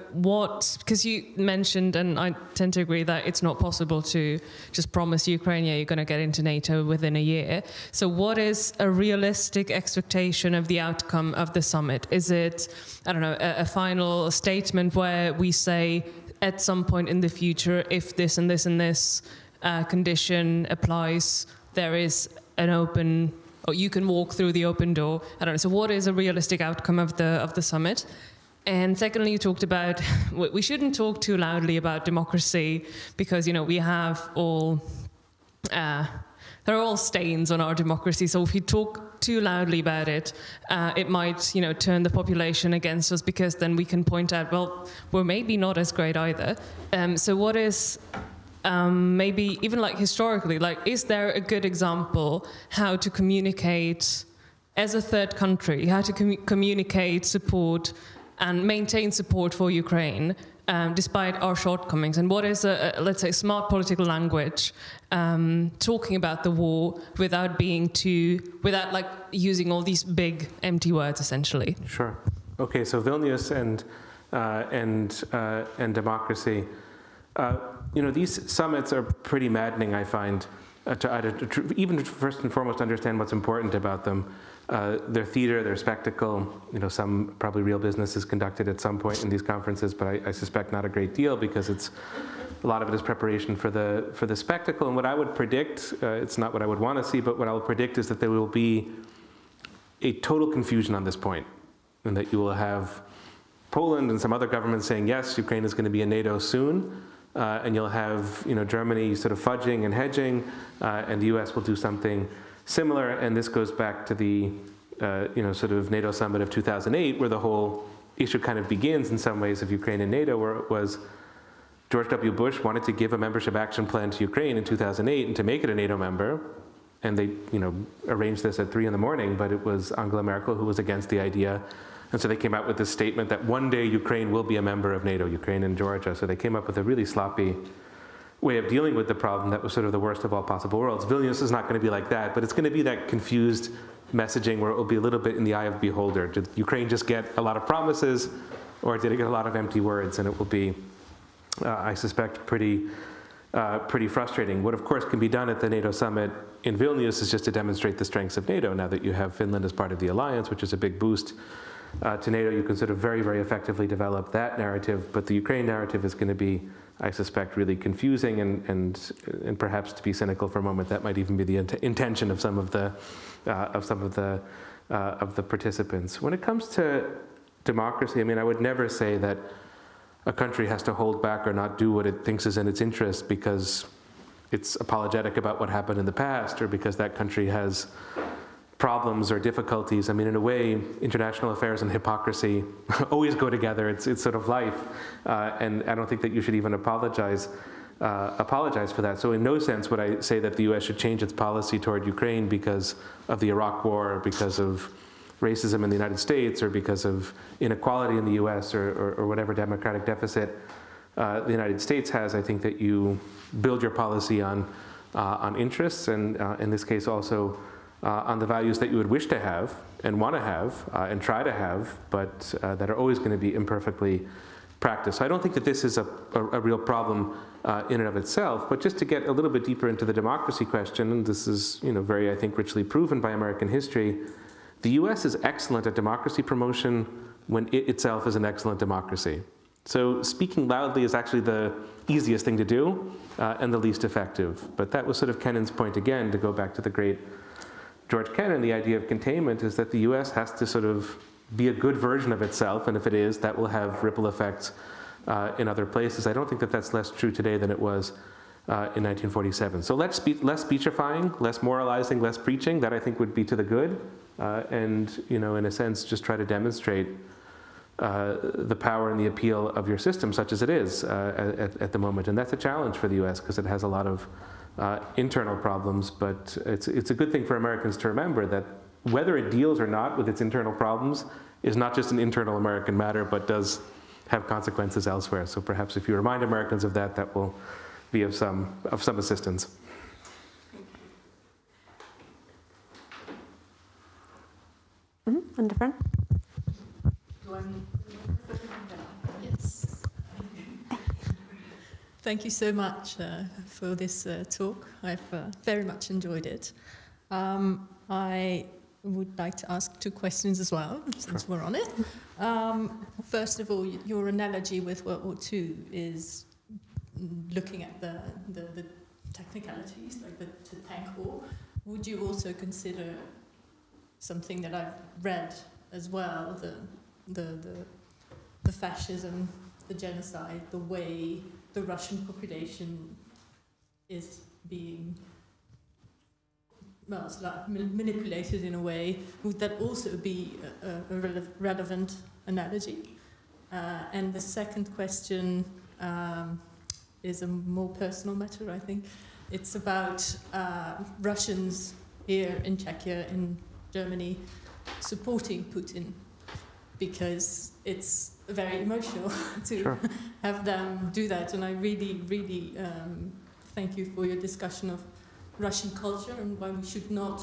D: because you mentioned, and I tend to agree, that it's not possible to just promise Ukraine, you're going to get into NATO within a year. So what is a realistic expectation of the outcome of the summit? Is it, I don't know, a final statement where we say, at some point in the future, if this and this and this condition applies, there is an open, or you can walk through the open door? I don't know. So what is a realistic outcome of the summit? And secondly, you talked about, we shouldn't talk too loudly about democracy, because we have all, there are all stains on our democracy. So if you talk too loudly about it, it might, turn the population against us, because then we can point out, well, we're maybe not as great either. So what is, maybe even historically, is there a good example how to communicate as a third country, how to communicate support and maintain support for Ukraine, despite our shortcomings? And what is let's say, smart political language, talking about the war without using all these big empty words, essentially? Sure.
C: Okay. So Vilnius and democracy. These summits are pretty maddening, I find, to even first and foremost understand what's important about them. Their theater, their spectacle, some probably real business is conducted at some point in these conferences, but I suspect not a great deal, because a lot of it is preparation for the spectacle. And what I would predict, it's not what I would want to see, but what I will predict is that there will be a total confusion on this point, and that you will have Poland and some other governments saying, yes, Ukraine is going to be in NATO soon, and you'll have Germany sort of fudging and hedging, and the US will do something similar. And this goes back to the sort of NATO summit of 2008, where the whole issue kind of begins in some ways of Ukraine and NATO, where it was George W. Bush wanted to give a membership action plan to Ukraine in 2008 and to make it a NATO member. And they arranged this at 3 a.m, but it was Angela Merkel who was against the idea. And so they came out with this statement that one day Ukraine will be a member of NATO, Ukraine and Georgia. So they came up with a really sloppy way of dealing with the problem that was sort of the worst of all possible worlds. Vilnius is not going to be like that, but it's going to be that confused messaging where it will be a little bit in the eye of the beholder. Did Ukraine just get a lot of promises, or did it get a lot of empty words? And it will be, I suspect, pretty frustrating. What, of course, can be done at the NATO summit in Vilnius is just to demonstrate the strengths of NATO. Now that you have Finland as part of the alliance, which is a big boost to NATO, you can sort of very, very effectively develop that narrative. But the Ukraine narrative is going to be, I suspect, really confusing, and perhaps, to be cynical for a moment, that might even be the intention of some of the participants. When it comes to democracy, I would never say that a country has to hold back or not do what it thinks is in its interest because it's apologetic about what happened in the past, or because that country has problems or difficulties. In a way, international affairs and hypocrisy always go together. It's sort of life, and I don't think that you should even apologize for that. So in no sense would I say that the U.S. should change its policy toward Ukraine because of the Iraq War, or because of racism in the United States, or because of inequality in the U.S., or whatever democratic deficit the United States has. I think that you build your policy on interests, and in this case also on the values that you would wish to have and want to have and try to have, but that are always going to be imperfectly practice. So I don't think that this is a real problem in and of itself, but just to get a little bit deeper into the democracy question, and this is very, I think, richly proven by American history, the US is excellent at democracy promotion when it itself is an excellent democracy. So speaking loudly is actually the easiest thing to do and the least effective. But that was sort of Kennan's point again, to go back to the great George Kennan. The idea of containment is that the US has to sort of be a good version of itself, and if it is, that will have ripple effects in other places. I don't think that that's less true today than it was in 1947. So less speechifying, less moralizing, less preaching, that I think would be to the good, and in a sense just try to demonstrate the power and the appeal of your system, such as it is at the moment. And that's a challenge for the US because it has a lot of internal problems, but it's a good thing for Americans to remember that whether it deals or not with its internal problems is not just an internal American matter, but does have consequences elsewhere. So perhaps if you remind Americans of that, that will be of some assistance.
B: And the front?
E: Yes. Thank you so much for this talk. I've very much enjoyed it. I would like to ask 2 questions as well, since we're on it. First of all, your analogy with World War II is looking at the technicalities, like the tank war. Would you also consider something that I've read as well, the fascism, the genocide, the way the Russian population is being manipulated in a way? Would that also be a relevant analogy? And the second question is a more personal matter, I think. It's about Russians here in Czechia, in Germany, supporting Putin, because it's very emotional to have them do that. And I really, really thank you for your discussion of Russian culture and why we should not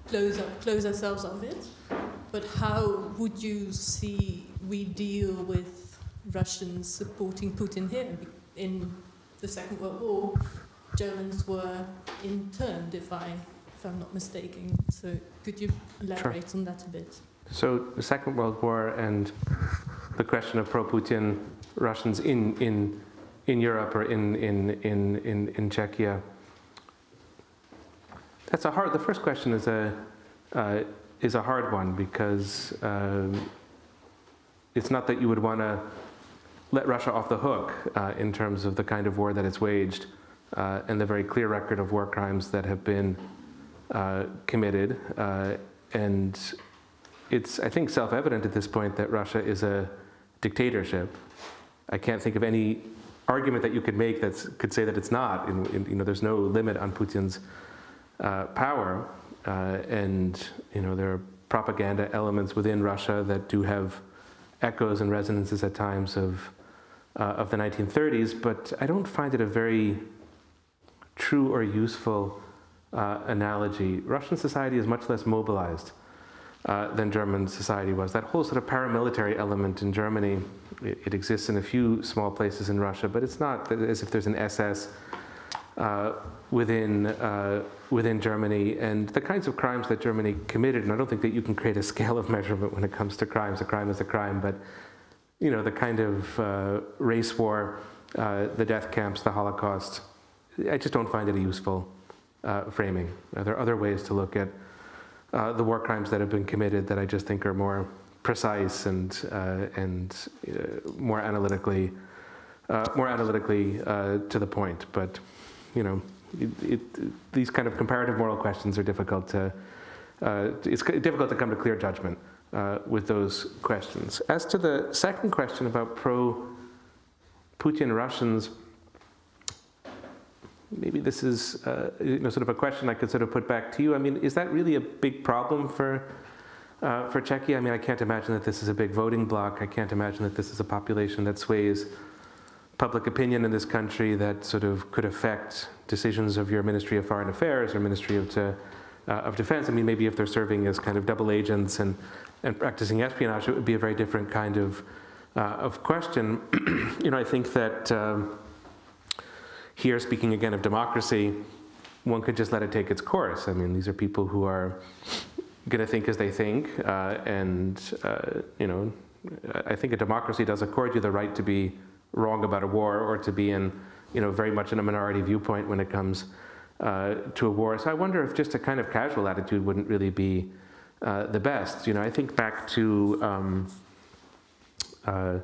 E: close ourselves of it. But how would you see we deal with Russians supporting Putin here? In the Second World War, Germans were interned, if I'm not mistaken. So could you elaborate on that a bit?
C: So the Second World War and the question of pro-Putin Russians in Europe or in Czechia. That's a hard. The first question is a hard one, because it's not that you would want to let Russia off the hook in terms of the kind of war that it's waged and the very clear record of war crimes that have been committed. And it's, I think, self-evident at this point that Russia is a dictatorship. I can't think of any argument that you could make that could say that it's not. There's no limit on Putin's power, and there are propaganda elements within Russia that do have echoes and resonances at times of the 1930s. But I don't find it a very true or useful analogy. Russian society is much less mobilized than German society was. That whole sort of paramilitary element in Germany, it exists in a few small places in Russia, but it's not as if there's an SS within Germany. And the kinds of crimes that Germany committed, and I don't think that you can create a scale of measurement when it comes to crimes. A crime is a crime, but the kind of race war, the death camps, the Holocaust, I just don't find it a useful framing. There are other ways to look at the war crimes that have been committed that I just think are more precise and more analytically to the point. But these kind of comparative moral questions are difficult to. It's difficult to come to clear judgment with those questions. As to the second question about pro-Putin Russians, maybe this is sort of a question I could sort of put back to you. I mean, is that really a big problem for Czechia? I mean, I can't imagine that this is a big voting bloc. I can't imagine that this is a population that sways public opinion in this country, that sort of could affect decisions of your Ministry of Foreign Affairs or Ministry of Defense. I mean, maybe if they're serving as kind of double agents and practicing espionage, it would be a very different kind of of question. I think that here, speaking again of democracy, one could just let it take its course. I mean, these are people who are going to think as they think, I think a democracy does accord you the right to be wrong about a war or to be in, very much in a minority viewpoint when it comes to a war. So I wonder if just a kind of casual attitude wouldn't really be the best. I think back to the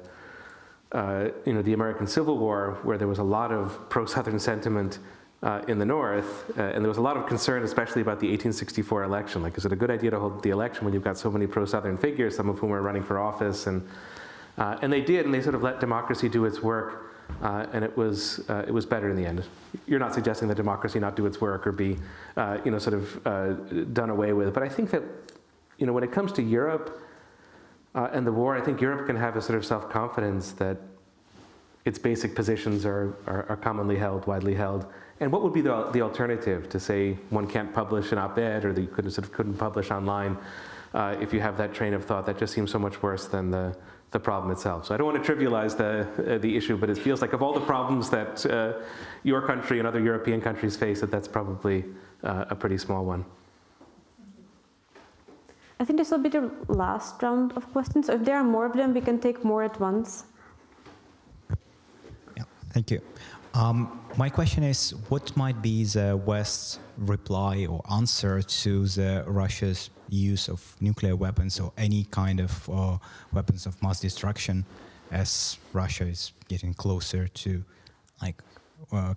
C: American Civil War, where there was a lot of pro-Southern sentiment in the North, and there was a lot of concern, especially about the 1864 election. Like, is it a good idea to hold the election when you've got so many pro-Southern figures, some of whom are running for office? And they did, and they sort of let democracy do its work, and it was better in the end. You're not suggesting that democracy not do its work or be, done away with. But I think that, when it comes to Europe and the war, I think Europe can have a sort of self-confidence that its basic positions are commonly held, widely held. And what would be the alternative to say one can't publish an op-ed, or that you couldn't publish online if you have that train of thought? That just seems so much worse than the problem itself. So I don't want to trivialize the issue, but it feels like of all the problems that your country and other European countries face, that's probably a pretty small one.
B: I think this will be the last round of questions. So if there are more of them, we can take more at once.
F: Yeah, thank you. My question is, what might be the West's reply or answer to the Russia's use of nuclear weapons or any kind of weapons of mass destruction, as Russia is getting closer to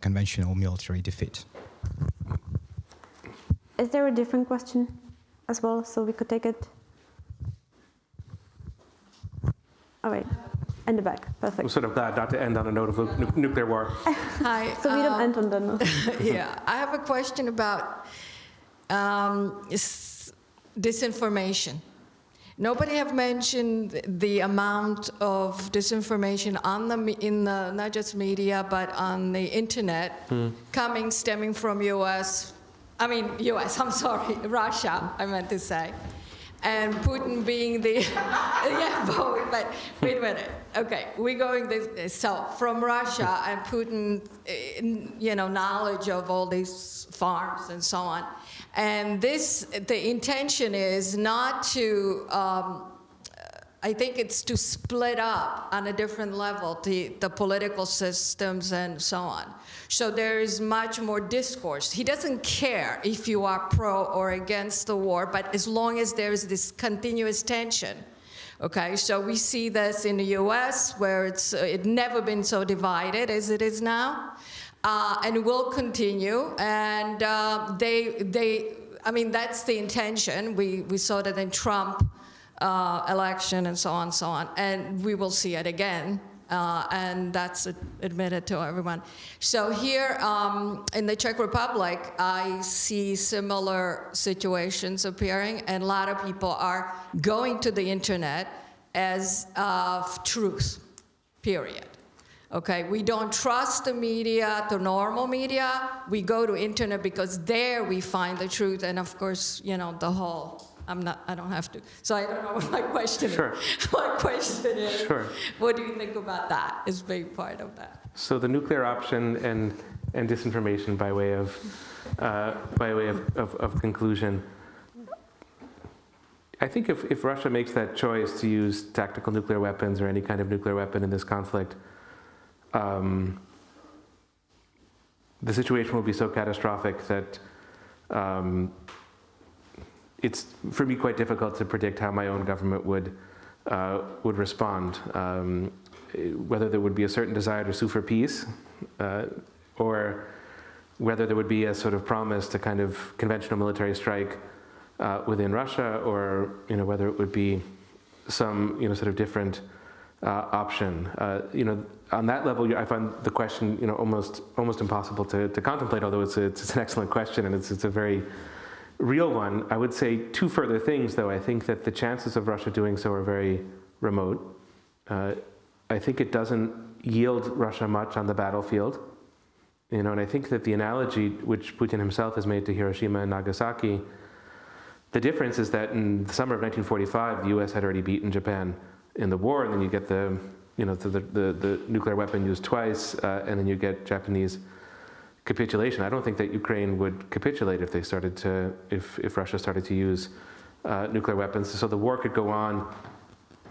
F: conventional military defeat?
B: Is there a different question as well, so we could take it? All right. In the back, perfect.
C: I'm sort of glad not to end on a note of nuclear war.
G: Hi.
B: So we don't end on that.
G: Yeah, I have a question about disinformation. Nobody have mentioned the amount of disinformation in the not just media but on the internet stemming from Russia. I meant to say. And Putin being the, both, but wait a minute. Okay, we're going this, so from Russia and Putin, knowledge of all these farms and so on. And the intention is not to, I think it's to split up on a different level the political systems and so on. So there is much more discourse. He doesn't care if you are pro or against the war, but as long as there is this continuous tension. Okay, so we see this in the U.S. where it's never been so divided as it is now, and will continue. And that's the intention. We saw that in Trump election and so on, and we will see it again. And that's admitted to everyone. So here in the Czech Republic, I see similar situations appearing, and a lot of people are going to the internet as truth, period. Okay, we don't trust the media, the normal media. We go to internet because there we find the truth, and of course, the whole. I don't have to. So I don't know what my question is. My question is, what do you think about that as being part of that?
C: So the nuclear option and disinformation by way of conclusion. I think if Russia makes that choice to use tactical nuclear weapons or any kind of nuclear weapon in this conflict, the situation will be so catastrophic that it's, for me, quite difficult to predict how my own government would respond. Whether there would be a certain desire to sue for peace, or whether there would be a sort of promise to kind of conventional military strike within Russia, or whether it would be some sort of different option. On that level, I find the question almost impossible to contemplate. Although it's an excellent question, and it's a very real one. I would say two further things, though. I think that the chances of Russia doing so are very remote. I think it doesn't yield Russia much on the battlefield. And I think that the analogy which Putin himself has made to Hiroshima and Nagasaki, the difference is that in the summer of 1945, the US had already beaten Japan in the war, and then you get the the nuclear weapon used twice, and then you get Japanese capitulation. I don't think that Ukraine would capitulate if if Russia started to use nuclear weapons. So the war could go on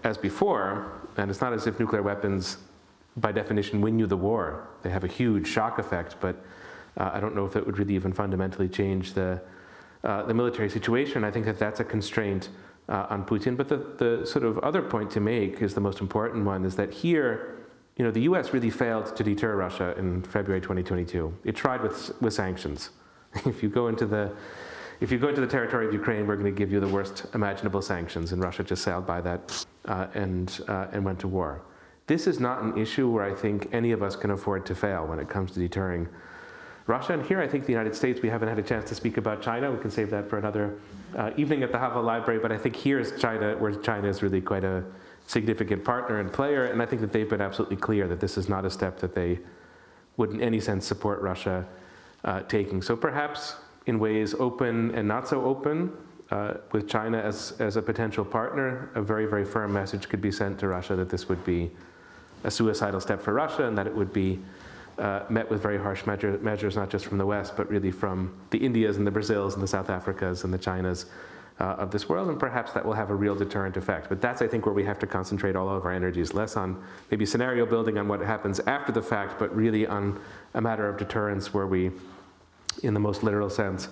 C: as before, and it's not as if nuclear weapons, by definition, win you the war. They have a huge shock effect, but I don't know if it would really even fundamentally change the military situation. I think that that's a constraint on Putin. But the sort of other point to make is the most important one, is that here, the US really failed to deter Russia in February 2022. It tried with sanctions. If you go into the territory of Ukraine, we're going to give you the worst imaginable sanctions, and Russia just sailed by that and went to war. This is not an issue where I think any of us can afford to fail when it comes to deterring Russia. And here I think the United States, we haven't had a chance to speak about China. We can save that for another evening at the Havel Library, but I think here is China, where China is really quite a significant partner and player, and I think that they've been absolutely clear that this is not a step that they would in any sense support Russia taking. So perhaps in ways open and not so open, with China as a potential partner, a very, very firm message could be sent to Russia that this would be a suicidal step for Russia, and that it would be met with very harsh measures, not just from the West, but really from the Indias and the Brazils and the South Africas and the Chinas of this world, and perhaps that will have a real deterrent effect. But that's, I think, where we have to concentrate all of our energies, less on maybe scenario building on what happens after the fact, but really on a matter of deterrence where we, in the most literal sense,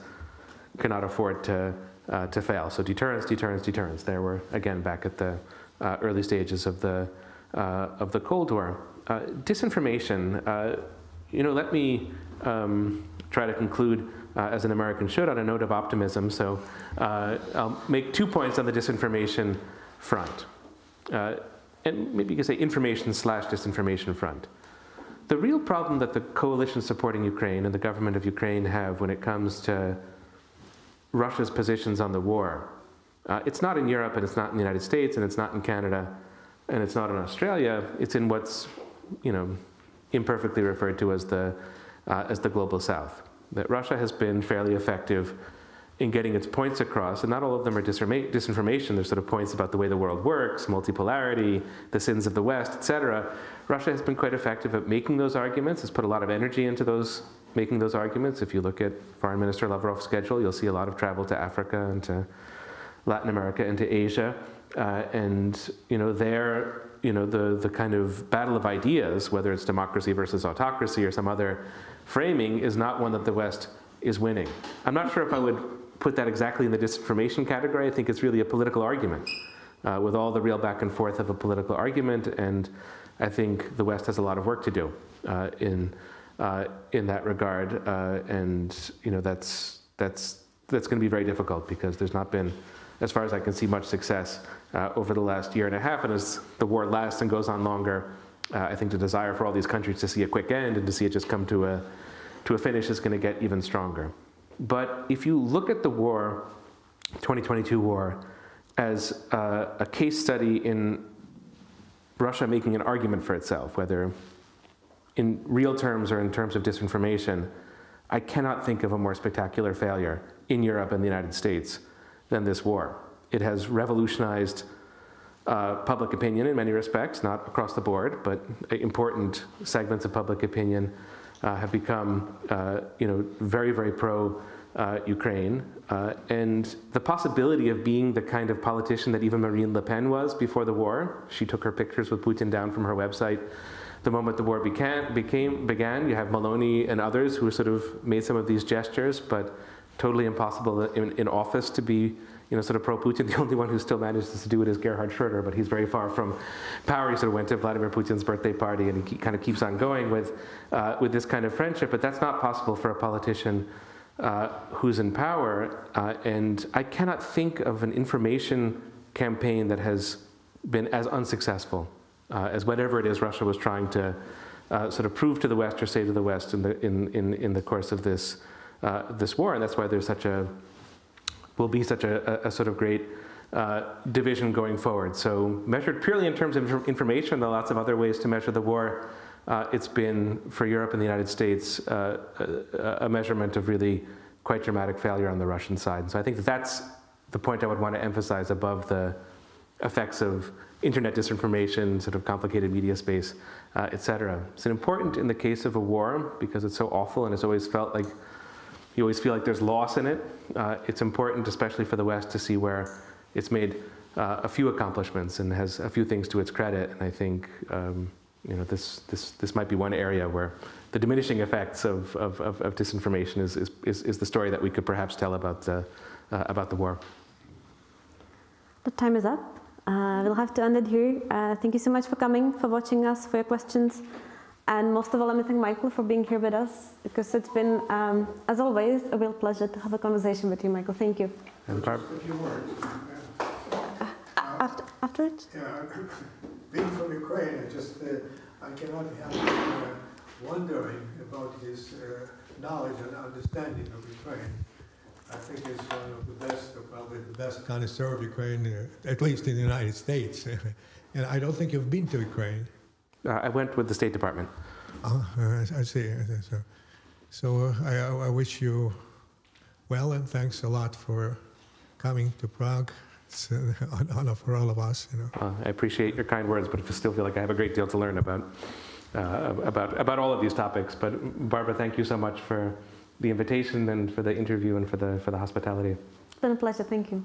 C: cannot afford to fail. So deterrence, deterrence, deterrence. There we're again back at the early stages of the Cold War. Disinformation. Let me try to conclude as an American should on a note of optimism. So I'll make 2 points on the disinformation front, and maybe you could say information/disinformation front. The real problem that the coalition supporting Ukraine and the government of Ukraine have when it comes to Russia's positions on the war, it's not in Europe, and it's not in the United States, and it's not in Canada, and it's not in Australia. It's in what's imperfectly referred to as the global South. That Russia has been fairly effective in getting its points across, and not all of them are disinformation. They're sort of points about the way the world works, multipolarity, the sins of the West, etc. Russia has been quite effective at making those arguments. Has put a lot of energy into making those arguments. If you look at Foreign Minister Lavrov's schedule, you'll see a lot of travel to Africa and to Latin America and to Asia. The kind of battle of ideas, whether it's democracy versus autocracy or some other framing, is not one that the West is winning. I'm not sure if I would put that exactly in the disinformation category. I think it's really a political argument, with all the real back and forth of a political argument, and I think the West has a lot of work to do in that regard, that's going to be very difficult, because there's not been, as far as I can see, much success over the last year and a half, and as the war lasts and goes on longer, I think the desire for all these countries to see a quick end and to see it just come to a finish is going to get even stronger. But if you look at the war, 2022 war, as a case study in Russia making an argument for itself, whether in real terms or in terms of disinformation, I cannot think of a more spectacular failure in Europe and the United States than this war. It has revolutionized public opinion in many respects, not across the board, but important segments of public opinion have become, very, very pro-Ukraine. And the possibility of being the kind of politician that even Marine Le Pen was before the war. She took her pictures with Putin down from her website the moment the war began. You have Maloney and others who sort of made some of these gestures, but totally impossible in office to be, sort of pro-Putin. The only one who still manages to do it is Gerhard Schröder, but he's very far from power. He sort of went to Vladimir Putin's birthday party, and he kind of keeps on going with this kind of friendship. But that's not possible for a politician who's in power. And I cannot think of an information campaign that has been as unsuccessful as whatever it is Russia was trying to sort of prove to the West or say to the West in the course of this war. And that's why there's will be such a sort of great division going forward. So measured purely in terms of information, there are lots of other ways to measure the war. It's been, for Europe and the United States, a measurement of really quite dramatic failure on the Russian side. And so I think that's the point I would want to emphasize above the effects of internet disinformation, sort of complicated media space, etc. It's important in the case of a war because it's so awful and it's always felt like you always feel like there's loss in it. It's important, especially for the West, to see where it's made a few accomplishments and has a few things to its credit. And I think this might be one area where the diminishing effects of disinformation is the story that we could perhaps tell about the war.
B: The time is up. We'll have to end it here. Thank you so much for coming, for watching us, for your questions. And most of all, let me thank Michael for being here with us, because it's been, as always, a real pleasure to have a conversation with you, Michael. Thank you.
C: And Barb?
H: Just a few words.
B: Afterwards?
H: Yeah, being from Ukraine, I cannot help wondering about his knowledge and understanding of Ukraine. I think he's one of the best, or probably the best connoisseur of Ukraine, at least in the United States. And I don't think you've been to Ukraine.
C: I went with the State Department.
H: I see. So I wish you well, and thanks a lot for coming to Prague. It's an honor for all of us.
C: I appreciate your kind words, but I still feel like I have a great deal to learn about all of these topics. But Barbara, thank you so much for the invitation and for the interview and for the hospitality.
B: It's been a pleasure. Thank you.